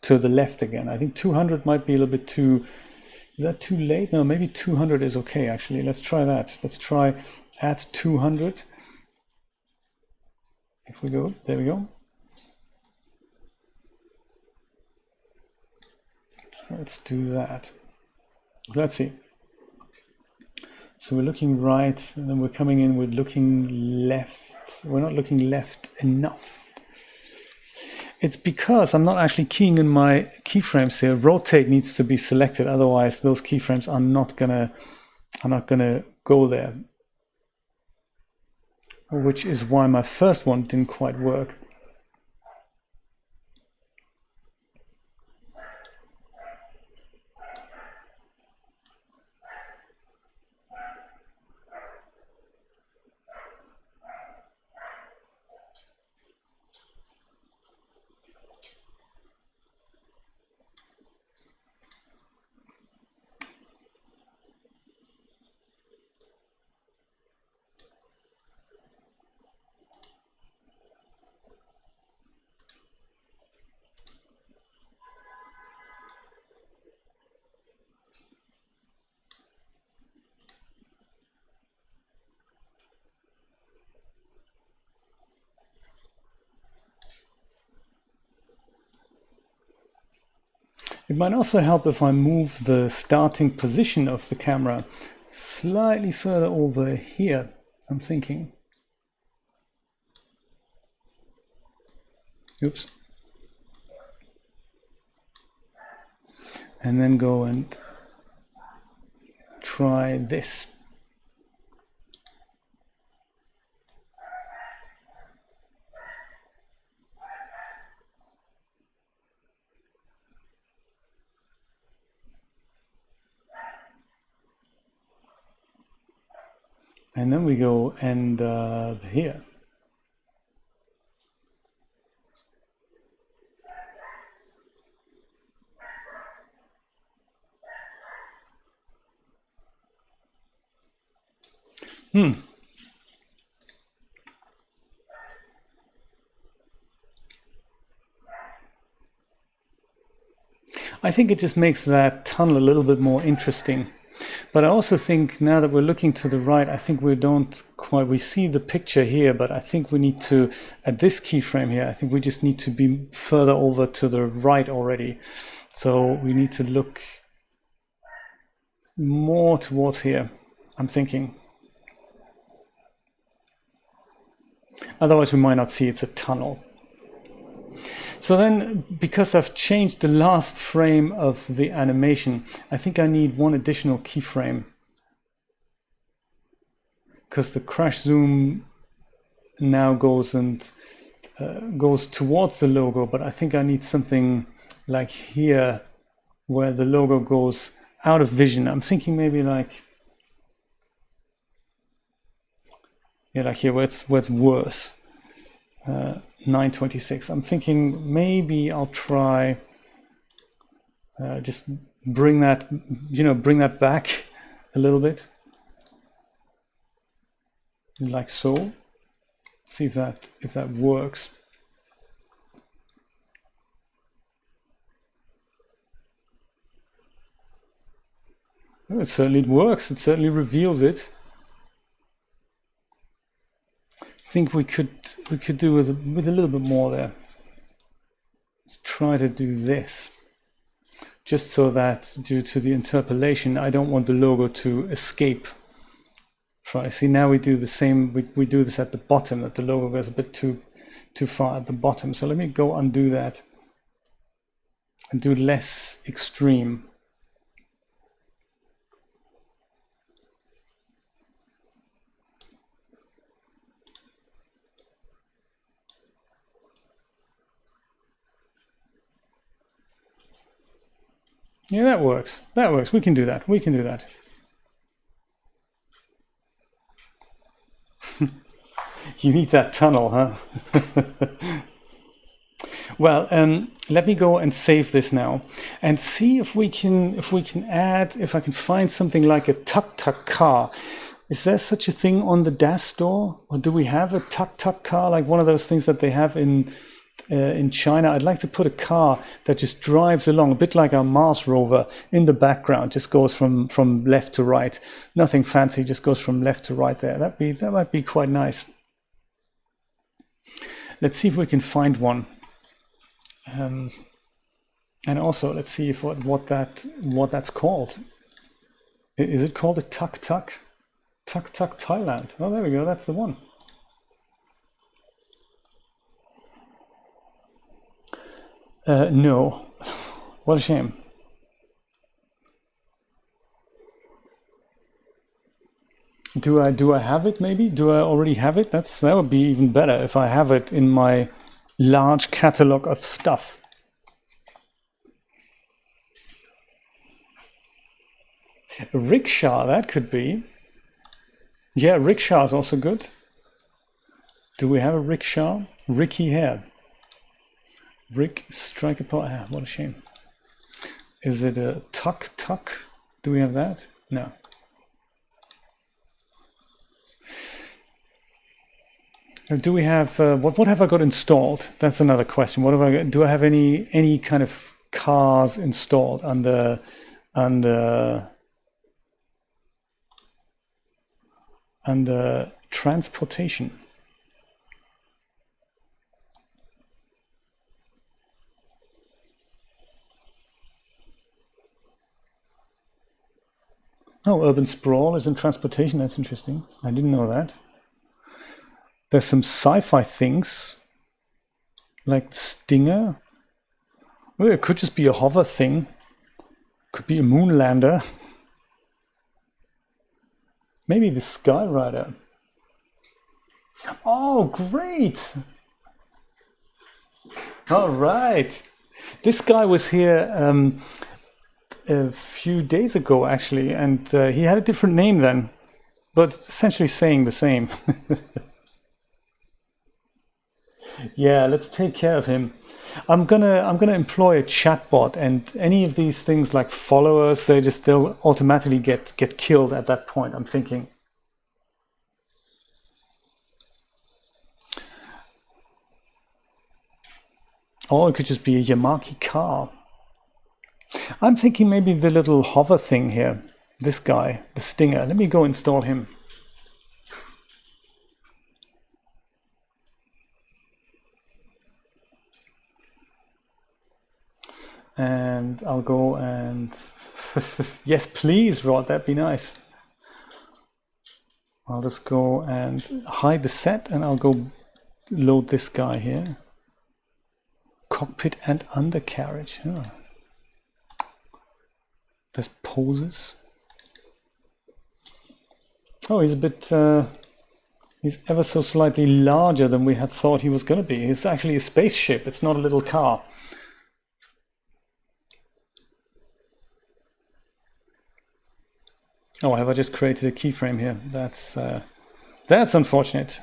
to the left again. I think 200 might be a little bit too, is that too late? No, maybe 200 is okay, actually. Let's try that. Let's try at 200. If we go, there we go. Let's do that. Let's see. So we're looking right, and then we're coming in, we're looking left. We're not looking left enough. It's because I'm not actually keying in my keyframes here. Rotate needs to be selected, otherwise those keyframes are not gonna go there. Which is why my first one didn't quite work. It might also help if I move the starting position of the camera slightly further over here, I'm thinking. Oops. And then go and try this. And then we go and here. I think it just makes that tunnel a little bit more interesting. But I also think now that we're looking to the right, I think we see the picture here, but I think we need to, at this keyframe here, I think we just need to be further over to the right already. So we need to look more towards here, I'm thinking. Otherwise we might not see it's a tunnel. So then, because I've changed the last frame of the animation, I think I need one additional keyframe. Because the crash zoom now goes towards the logo, but I think I need something like here where the logo goes out of vision. I'm thinking maybe like, yeah, like here where it's worse. 926. I'm thinking maybe I'll try just bring that back a little bit, like so. See if that works. Oh, it certainly works. It certainly reveals it. I think we could do with a little bit more there. Let's try to do this, just so that due to the interpolation, I don't want the logo to escape. Try. See, now we do the same. We do this at the bottom, that the logo goes a bit too far at the bottom. So let me go undo that and do less extreme. Yeah, that works. That works. We can do that. We can do that. You need that tunnel, huh? Well, let me go and save this now and see if we can add, if I can find something like a tuk-tuk car. Is there such a thing on the DAZ store, or do we have a tuk-tuk car, like one of those things that they have in China? I'd like to put a car that just drives along, a bit like our Mars rover, in the background, just goes from left to right. Nothing fancy, just goes from left to right there. That might be quite nice. Let's see if we can find one. And also, let's see if what that's called. Is it called a tuk-tuk? Tuk-tuk Thailand. Oh, there we go. That's the one. No. What a shame. Do I have it? Maybe. Do I already have it? That would be even better if I have it in my large catalog of stuff. A rickshaw, that could be. Yeah, rickshaw is also good. Do we have a rickshaw? Ricky here. Rick Striker Pot. Ah, what a shame. Is it a tuk-tuk? Do we have that? No. Do we have what have I got installed? That's another question. What have I got? Do I have any kind of cars installed under transportation? Oh, urban sprawl is in transportation. That's interesting. I didn't know that. There's some sci-fi things, like Stinger. Well, it could just be a hover thing. Could be a moon lander. Maybe the Skyrider. Oh, great! All right. This guy was here a few days ago, actually, and he had a different name then, but essentially saying the same. Yeah, let's take care of him. I'm gonna employ a chatbot, and any of these things like followers, they'll automatically get killed at that point, I'm thinking. Or it could just be a Yamaki car. I'm thinking maybe the little hover thing here, this guy, the Stinger. Let me go install him. And I'll go and yes, please, Rod, that'd be nice. I'll just go and hide the set, and I'll go load this guy here. Cockpit and undercarriage. Oh. There's poses. Oh, he's a bit. He's ever so slightly larger than we had thought he was going to be. It's actually a spaceship. It's not a little car. Oh, have I just created a keyframe here? That's unfortunate.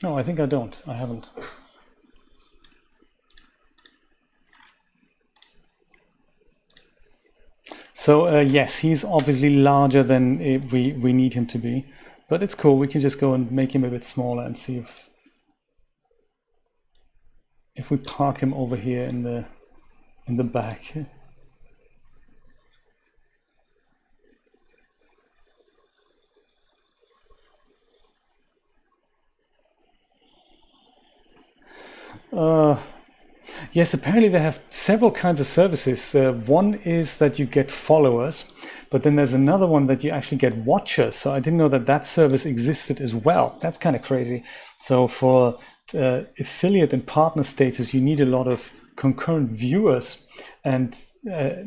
No, I think I don't. I haven't. So yes, he's obviously larger than we need him to be, but it's cool. We can just go and make him a bit smaller and see if we park him over here in the back. Yes, apparently they have several kinds of services. One is that you get followers, but then there's another one that you actually get watchers. So I didn't know that service existed as well. That's kind of crazy. So for affiliate and partner status, you need a lot of concurrent viewers. And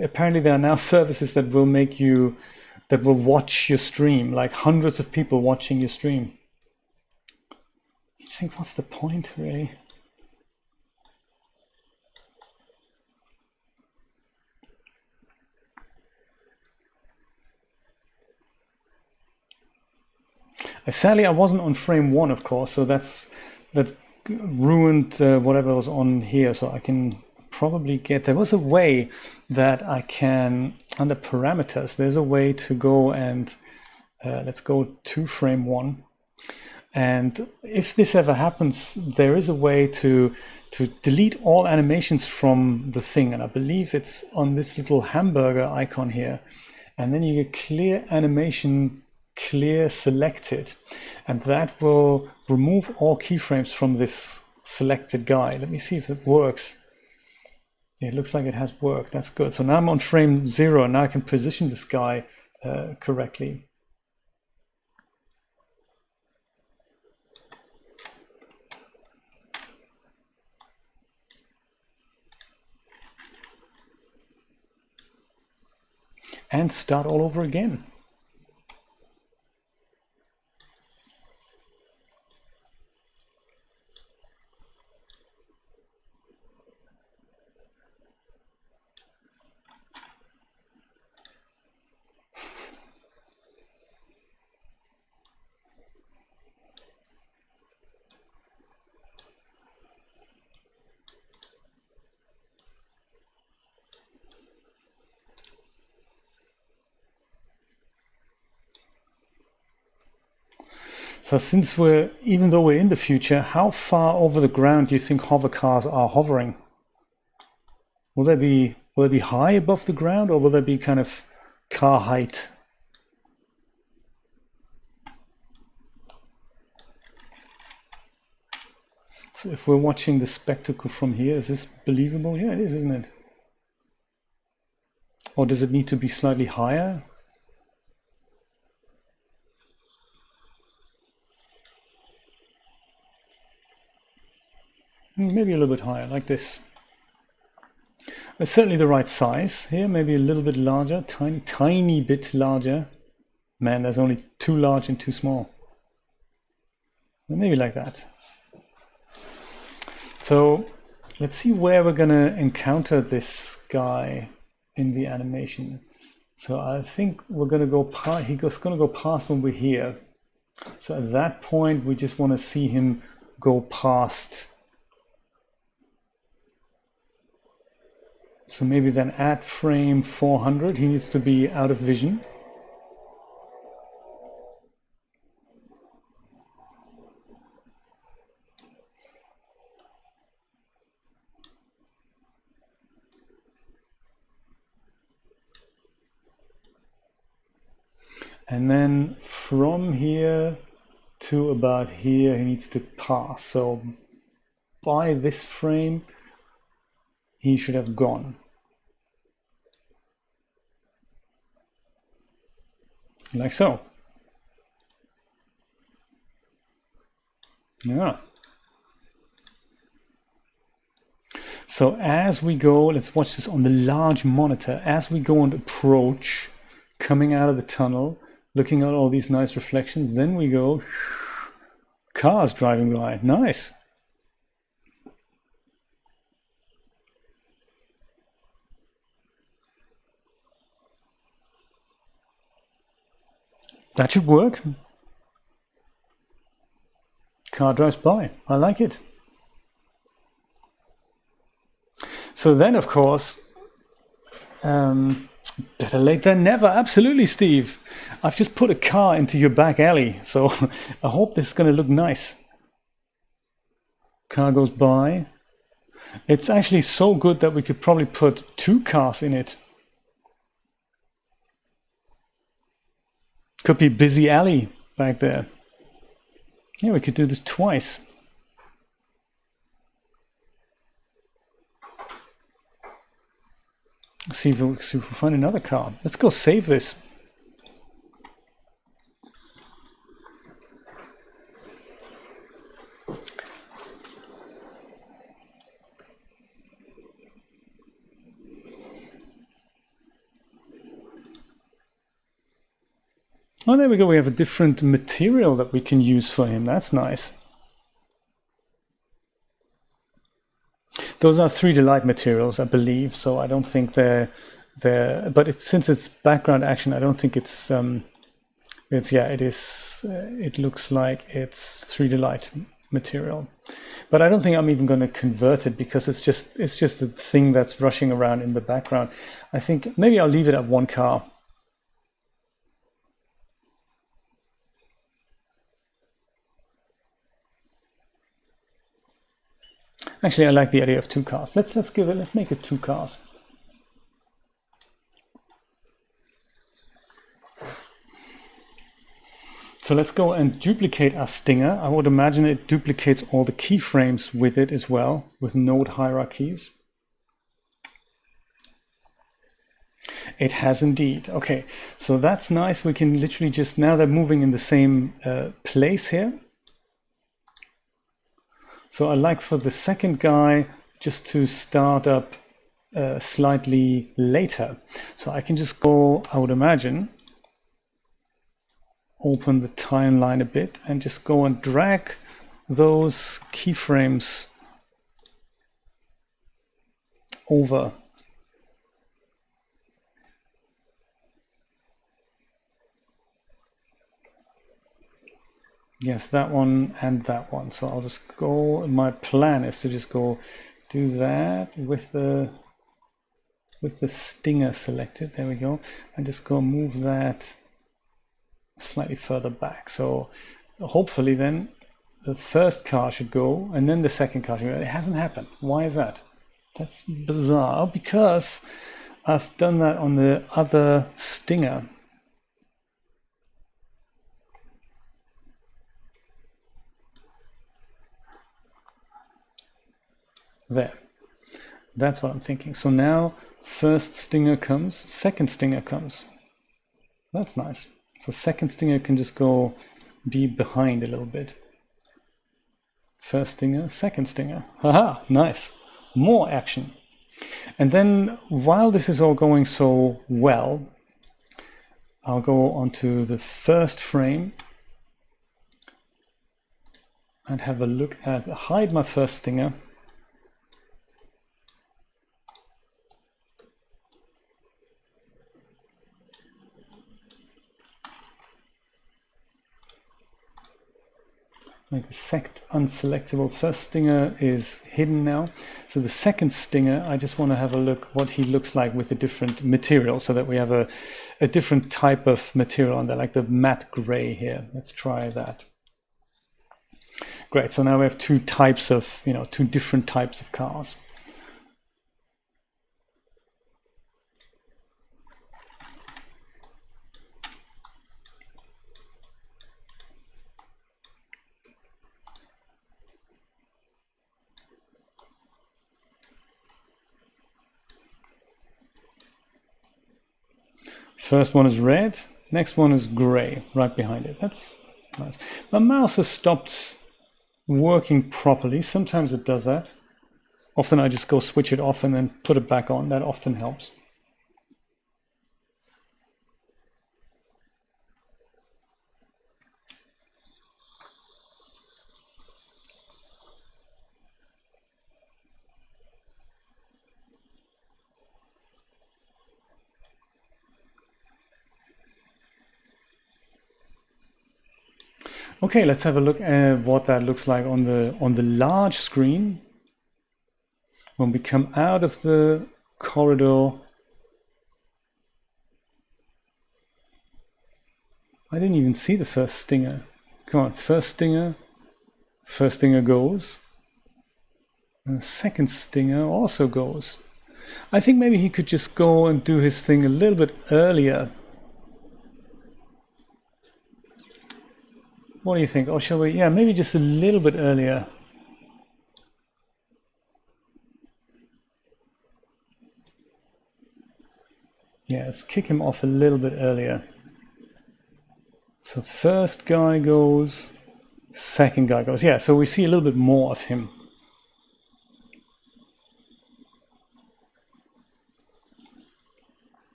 apparently there are now services that will make you that will watch your stream, like hundreds of people watching your stream. You think, what's the point, really? Sadly, I wasn't on frame 1, of course, so that's ruined whatever was on here. So I can probably get, there was a way that I can, under parameters, there's a way to go and let's go to frame 1. And if this ever happens, there is a way to delete all animations from the thing. And I believe it's on this little hamburger icon here. And then you get clear animation, clear selected. And that will remove all keyframes from this selected guy. Let me see if it works. It looks like it has worked. That's good. So now I'm on frame 0, and now I can position this guy correctly. And start all over again. So since even though we're in the future, how far over the ground do you think hover cars are hovering? Will they be high above the ground, or will they be kind of car height? So if we're watching the spectacle from here, is this believable? Yeah, it is, isn't it? Or does it need to be slightly higher? Maybe a little bit higher, like this. It's certainly the right size here, maybe a little bit larger, tiny bit larger. Man, there's only too large and too small. Maybe like that. So let's see where we're gonna encounter this guy in the animation. So I think we're gonna go past, he's gonna go past when we're here. So at that point, we just wanna see him go past. So maybe then at frame 400, he needs to be out of vision. And then from here to about here, he needs to pass. So by this frame, he should have gone. Like so. Yeah. So as we go, let's watch this on the large monitor. As we go and approach, coming out of the tunnel, looking at all these nice reflections, then we go, cars driving by. Nice. That should work. Car drives by. I like it. So then, of course, better late than never. Absolutely, Steve. I've just put a car into your back alley, so I hope this is going to look nice. Car goes by. It's actually so good that we could probably put 2 cars in it. Could be busy alley back there. Yeah, we could do this twice. See if we find another car. Let's go save this. Oh, there we go. We have a different material that we can use for him. That's nice. Those are 3D light materials, I believe. So I don't think they're but since it's background action, I don't think it's yeah, it is. It looks like it's 3D light material, but I don't think I'm even going to convert it because it's just a thing that's rushing around in the background. I think maybe I'll leave it at one car. Actually, I like the idea of two cars. Let's make it two cars. So let's go and duplicate our stinger. I would imagine it duplicates all the keyframes with it as well, with node hierarchies. It has indeed. Okay, so that's nice. We can literally just, now they're moving in the same place here. So I like for the second guy just to start up slightly later. So I can just go, I would imagine, open the timeline a bit and just go and drag those keyframes over. Yes, that one and that one. So I'll just go, my plan is to just go do that with the stinger selected. There we go. And just go move that slightly further back. So hopefully then the first car should go and then the second car should go. It hasn't happened. Why is that? That's bizarre because I've done that on the other stinger. There. That's what I'm thinking. So now first stinger comes, second stinger comes. That's nice. So second stinger can just go be behind a little bit. First stinger, second stinger. Haha, nice. More action. And then while this is all going so well, I'll go onto the first frame and have a look at, hide my first stinger. Make a unselectable. First stinger is hidden now. So the second stinger, I just want to have a look what he looks like with a different material so that we have a different type of material on there, like the matte gray here. Let's try that. Great, so now we have two types of, two different types of cars. First one is red, next one is gray, right behind it. That's nice. My mouse has stopped working properly. Sometimes it does that. Often I just go switch it off and then put it back on. That often helps. Okay, let's have a look at what that looks like on the large screen. When we come out of the corridor, I didn't even see the first stinger. Come on, first stinger goes. And the second stinger also goes. I think maybe he could just go and do his thing a little bit earlier. What do you think? Or shall we? Yeah, maybe just a little bit earlier. Yeah, let's kick him off a little bit earlier. So first guy goes, second guy goes. Yeah, so we see a little bit more of him.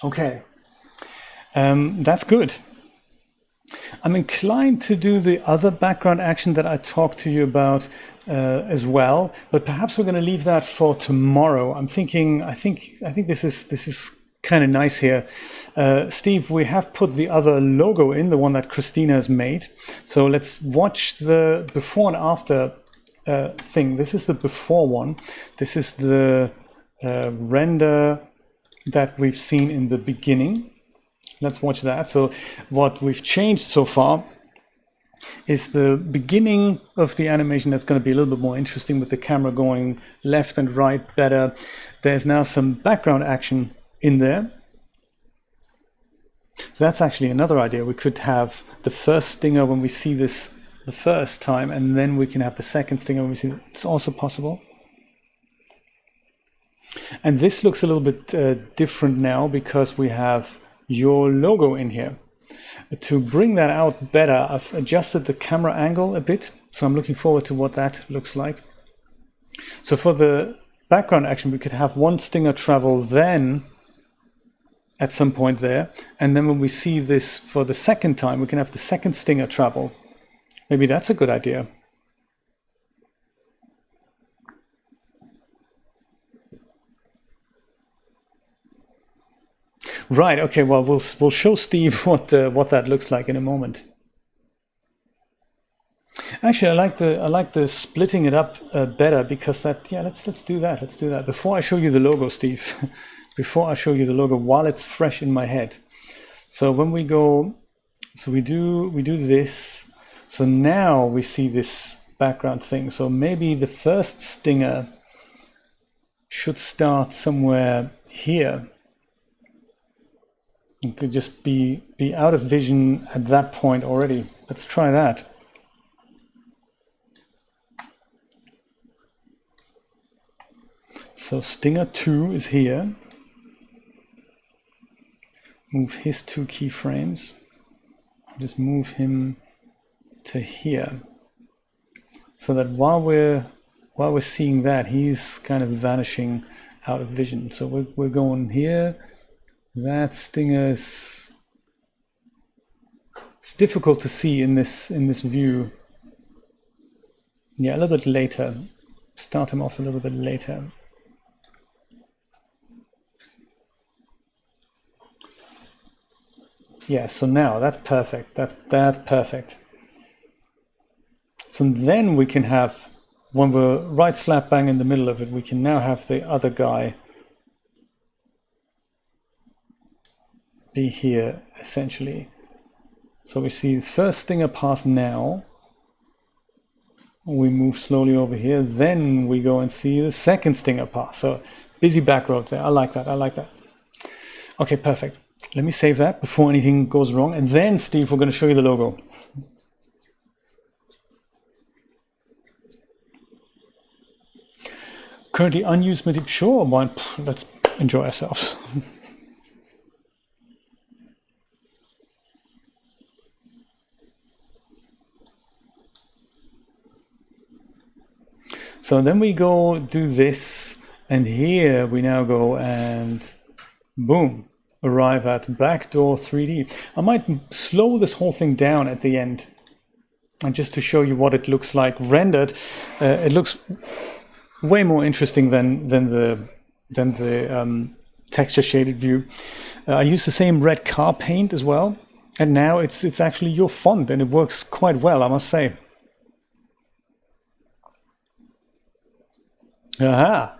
Okay, that's good. I'm inclined to do the other background action that I talked to you about as well, but perhaps we're going to leave that for tomorrow. I'm thinking, I think this is kind of nice here. Steve, we have put the other logo in, the one that Christina has made. So let's watch the before and after thing. This is the before one. This is the render that we've seen in the beginning. Let's watch that. So what we've changed so far is the beginning of the animation. That's going to be a little bit more interesting with the camera going left and right better. There's now some background action in there. That's actually another idea. We could have the first stinger when we see this the first time, and then we can have the second stinger when we see it. It's also possible. And this looks a little bit different now because we have your logo in here. To bring that out better, I've adjusted the camera angle a bit, so I'm looking forward to what that looks like. So for the background action, we could have one stinger travel then at some point there, and then when we see this for the second time, we can have the second stinger travel. Maybe that's a good idea. Right. Okay. Well, we'll show Steve what that looks like in a moment. Actually, I like the splitting it up better because that. Yeah. Let's do that. Let's do that. Before I show you the logo, Steve. Before I show you the logo, while it's fresh in my head. So when we go, so we do this. So now we see this background thing. So maybe the first stinger should start somewhere here. It could just be out of vision at that point already. Let's try that. So stinger 2 is here. Move his 2 keyframes. Just move him to here. So that while we're seeing that, he's kind of vanishing out of vision. So we're going here. That stinger is, it's difficult to see in this view. Yeah, a little bit later. Start him off a little bit later. Yeah, so now that's perfect. That's perfect. So then we can have, when we're right slap bang in the middle of it, we can now have the other guy be here essentially. So we see the first stinger pass now. We move slowly over here. Then we go and see the second stinger pass. So busy back road there. I like that. I like that. Okay, perfect. Let me save that before anything goes wrong. And then, Steve, we're going to show you the logo. Currently unused material. Sure, why? Let's enjoy ourselves. So then we go do this, and here we now go and boom, arrive at backdoor 3D. I might slow this whole thing down at the end, and just to show you what it looks like rendered. It looks way more interesting than the texture shaded view. I use the same red car paint as well, and now it's actually your font, and it works quite well, I must say. Aha.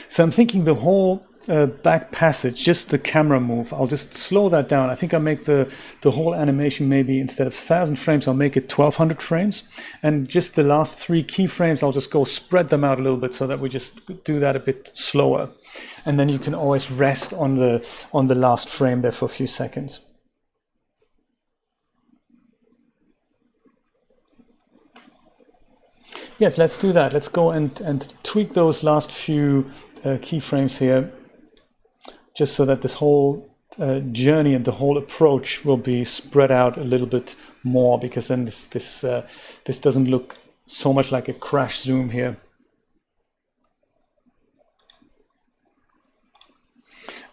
So I'm thinking the whole back passage, just the camera move, I'll just slow that down. I think I'll make the whole animation maybe instead of 1,000 frames, I'll make it 1,200 frames. And just the last 3 keyframes, I'll just go spread them out a little bit so that we just do that a bit slower. And then you can always rest on the last frame there for a few seconds. Yes, let's do that. Let's go and tweak those last few keyframes here, just so that this whole journey and the whole approach will be spread out a little bit more, because then this doesn't look so much like a crash zoom here.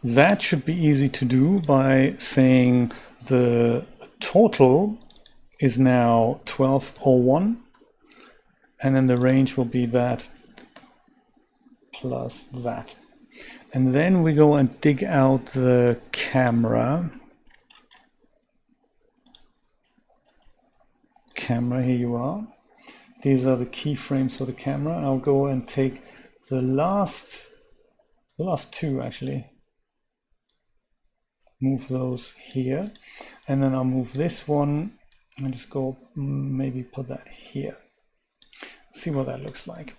that should be easy to do by saying the total is now 1201, and then the range will be that plus that. And then we go and dig out the camera. Here you are. These are the keyframes for the camera. I'll go and take the last two actually. Move those here, and then I'll move this one and just go maybe put that here. See what that looks like.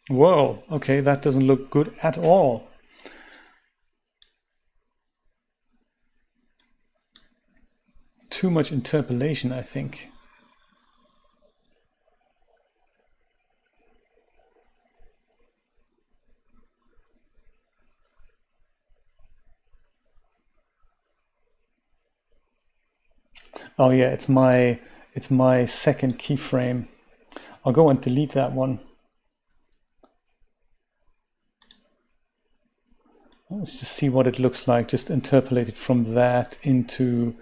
Whoa, okay, that doesn't look good at all. Too much interpolation, I think. Oh yeah, it's my second keyframe. I'll go and delete that one. Let's just see what it looks like. Just interpolate it from that into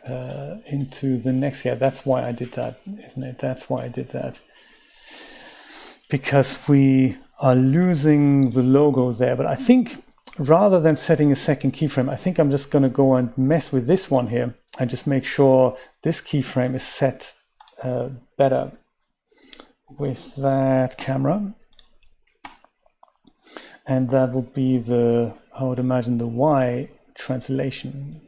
the next. Yeah, that's why I did that, isn't it? That's why I did that. Because we are losing the logo there. But I think rather than setting a second keyframe, I think I'm just going to go and mess with this one here and just make sure this keyframe is set better with that camera. And that will be the, I would imagine, the Y translation.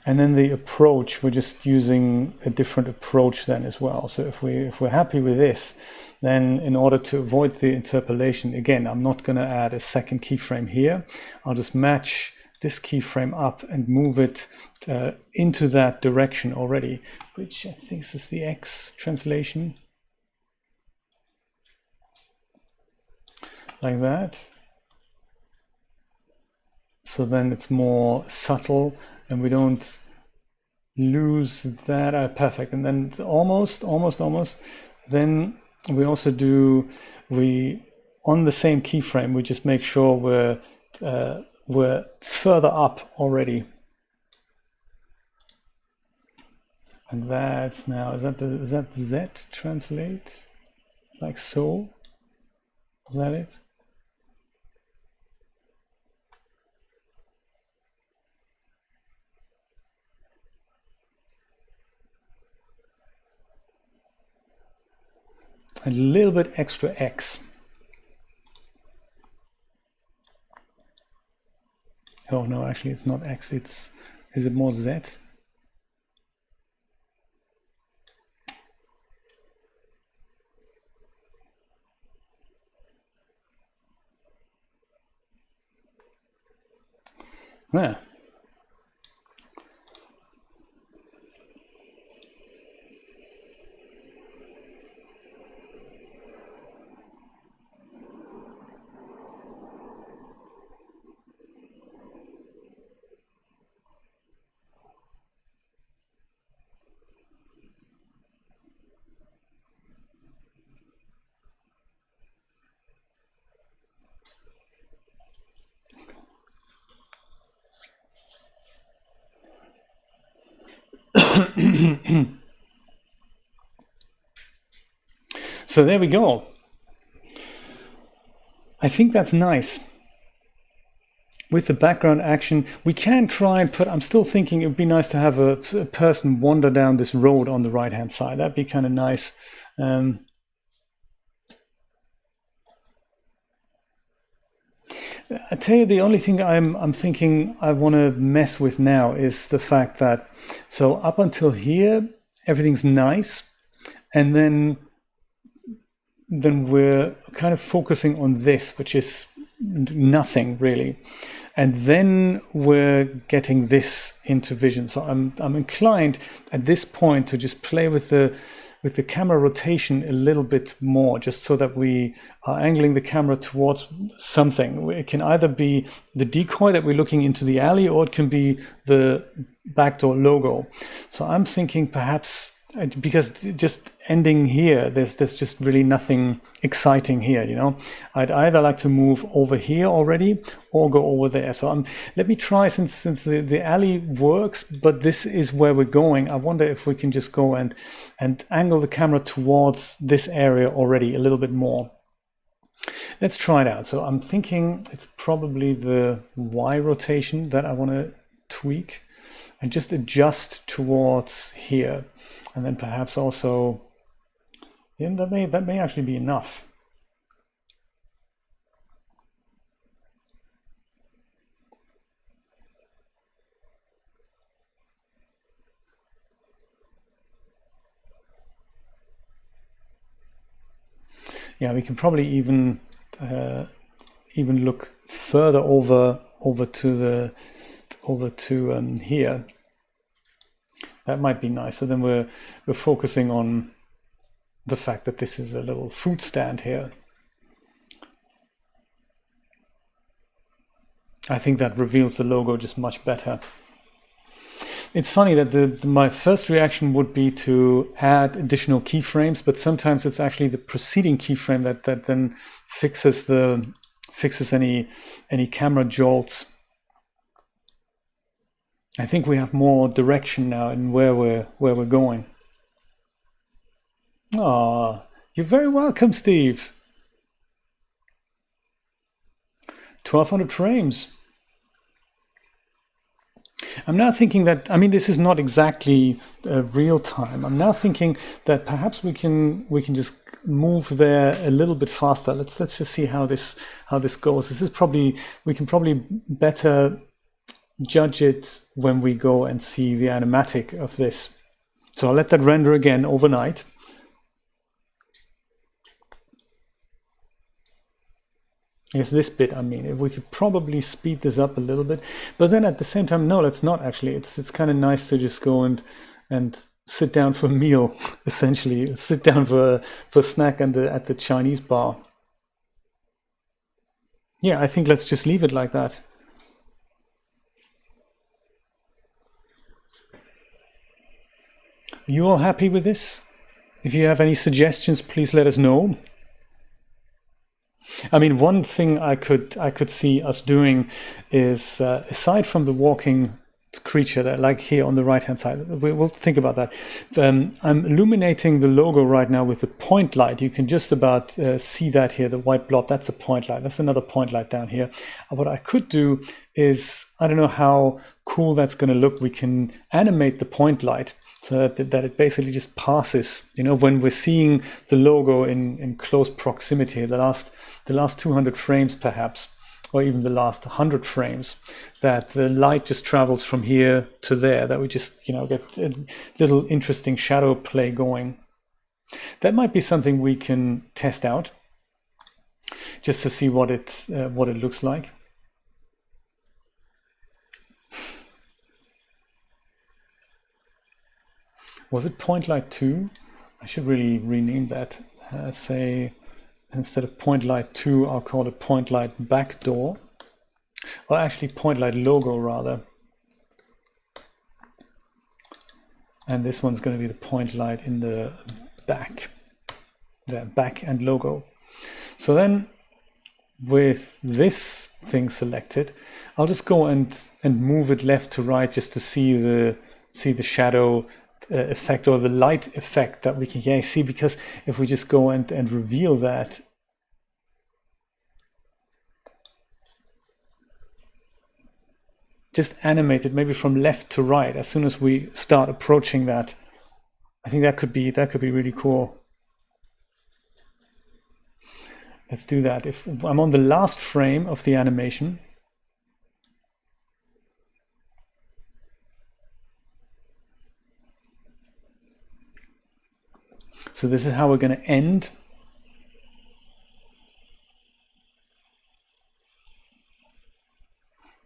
And then the approach, we're just using a different approach then as well. So if we're happy with this, then in order to avoid the interpolation, again, I'm not going to add a second keyframe here. I'll just match this keyframe up and move it into that direction already, which I think is the X translation. Like that. So then it's more subtle and we don't lose that. Perfect. And then almost. Then we also do, on the same keyframe, we just make sure we're further up already. And that's now, is that Z translate? Like so? Is that it? A little bit extra X. Oh no, actually it's not X, is it more Z? Yeah. So there we go. I think that's nice. With the background action, we can try and put, I'm still thinking it would be nice to have a person wander down this road on the right hand side. That'd be kind of nice. I tell you, the only thing I'm thinking I want to mess with now is the fact that, so up until here, everything's nice. And then we're kind of focusing on this, which is nothing really. And then we're getting this into vision. So I'm inclined at this point to just play with the the camera rotation a little bit more, just so that we are angling the camera towards something. It can either be the decoy that we're looking into the alley, or it can be the backdoor logo. So I'm thinking perhaps, because just ending here, there's just really nothing exciting here, you know. I'd either like to move over here already or go over there. So let me try, since the alley works, but this is where we're going. I wonder if we can just go and angle the camera towards this area already a little bit more. Let's try it out. So I'm thinking it's probably the Y rotation that I want to tweak and just adjust towards here. And then perhaps also, yeah, that may actually be enough. Yeah, we can probably even look further over to here. That might be nice. So then we're focusing on the fact that this is a little food stand here. I think that reveals the logo just much better. It's funny that my first reaction would be to add additional keyframes, but sometimes it's actually the preceding keyframe that then fixes any camera jolts. I think we have more direction now in where we're going. Ah, you're very welcome, Steve. 1200 frames. I'm now thinking that, I mean, this is not exactly real time. I'm now thinking that perhaps we can just move there a little bit faster. Let's just see how this goes. This is probably, we can probably better judge it when we go and see the animatic of this. So I'll let that render again overnight. I guess this bit, I mean, if we could probably speed this up a little bit, but then at the same time, no, let's not actually. It's kind of nice to just go and sit down for a meal, essentially, sit down for a snack at the Chinese bar. Yeah, I think let's just leave it like that. Are you all happy with this? If you have any suggestions, please let us know. I mean, one thing I could see us doing is, aside from the walking creature that, like here on the right hand side, we'll think about that. I'm illuminating the logo right now with the point light. You can just about see that here, the white blob, that's a point light. That's another point light down here. What I could do is, I don't know how cool that's going to look. We can animate the point light so that it basically just passes, you know, when we're seeing the logo in close proximity, the last 200 frames perhaps, or even the last 100 frames, that the light just travels from here to there, that we just, you know, get a little interesting shadow play going. That might be something we can test out just to see what it looks like. Was it point light 2? I should really rename that. Say, instead of point light 2, I'll call it point light backdoor. Or actually point light logo rather. And this one's going to be the point light in the back. The back and logo. So then with this thing selected, I'll just go and move it left to right just to see the shadow effect, or the light effect that we can see, because if we just go and reveal that, just animate it maybe from left to right as soon as we start approaching that, I think that could be really cool. Let's do that. If I'm on the last frame of the animation, so this is how we're going to end.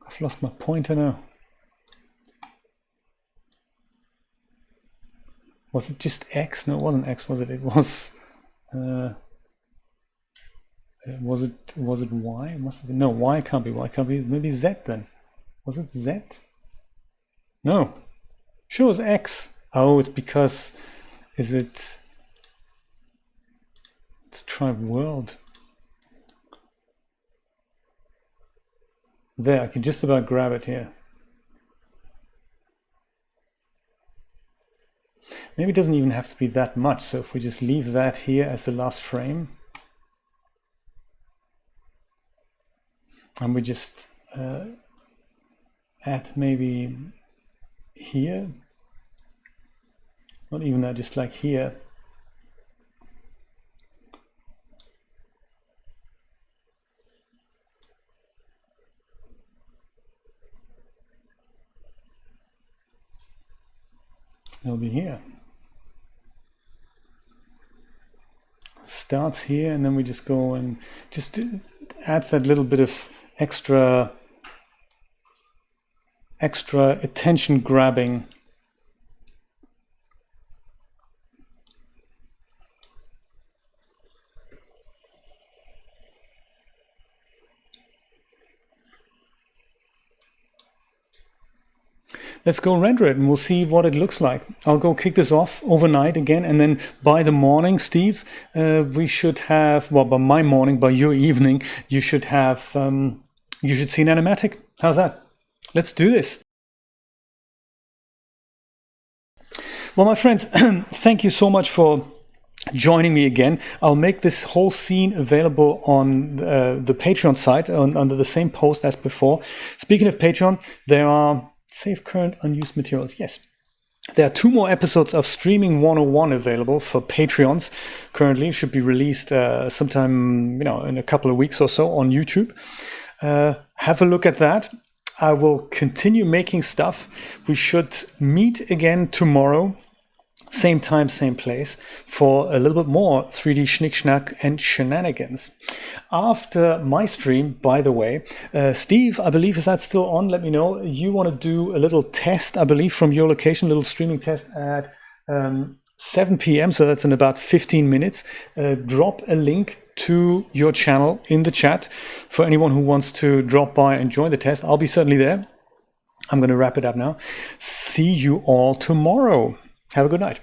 I've lost my pointer now. Was it just X? No, it wasn't X, was it? It was. Was it Y? It must have been. No, Y can't be. Y can't be. Maybe Z then. Was it Z? No. Sure, it was X. Oh, it's because. Is it? Let's try world. There, I can just about grab it here. Maybe it doesn't even have to be that much. So if we just leave that here as the last frame, and we just add maybe here, not even that, just like here. It'll be here. Starts here, and then we just go and just adds that little bit of extra attention grabbing. Let's go render it and we'll see what it looks like. I'll go kick this off overnight again, and then by the morning, Steve, we should have, well, by my morning, by your evening, you should have, you should see an animatic. How's that? Let's do this. Well, my friends, thank you so much for joining me again. I'll make this whole scene available on the Patreon site under the same post as before. Speaking of Patreon, there are save current unused materials. Yes. There are 2 more episodes of Streaming 101 available for Patreons. Currently, it should be released sometime, in a couple of weeks or so on YouTube. Have a look at that. I will continue making stuff. We should meet again tomorrow. Same time, same place, for a little bit more 3D Schnick Schnack and Shenanigans. After my stream, by the way, Steve, I believe, is that still on? Let me know. You want to do a little test, I believe, from your location, a little streaming test at 7 p.m. So that's in about 15 minutes. Drop a link to your channel in the chat for anyone who wants to drop by and join the test. I'll be certainly there. I'm going to wrap it up now. See you all tomorrow. Have a good night.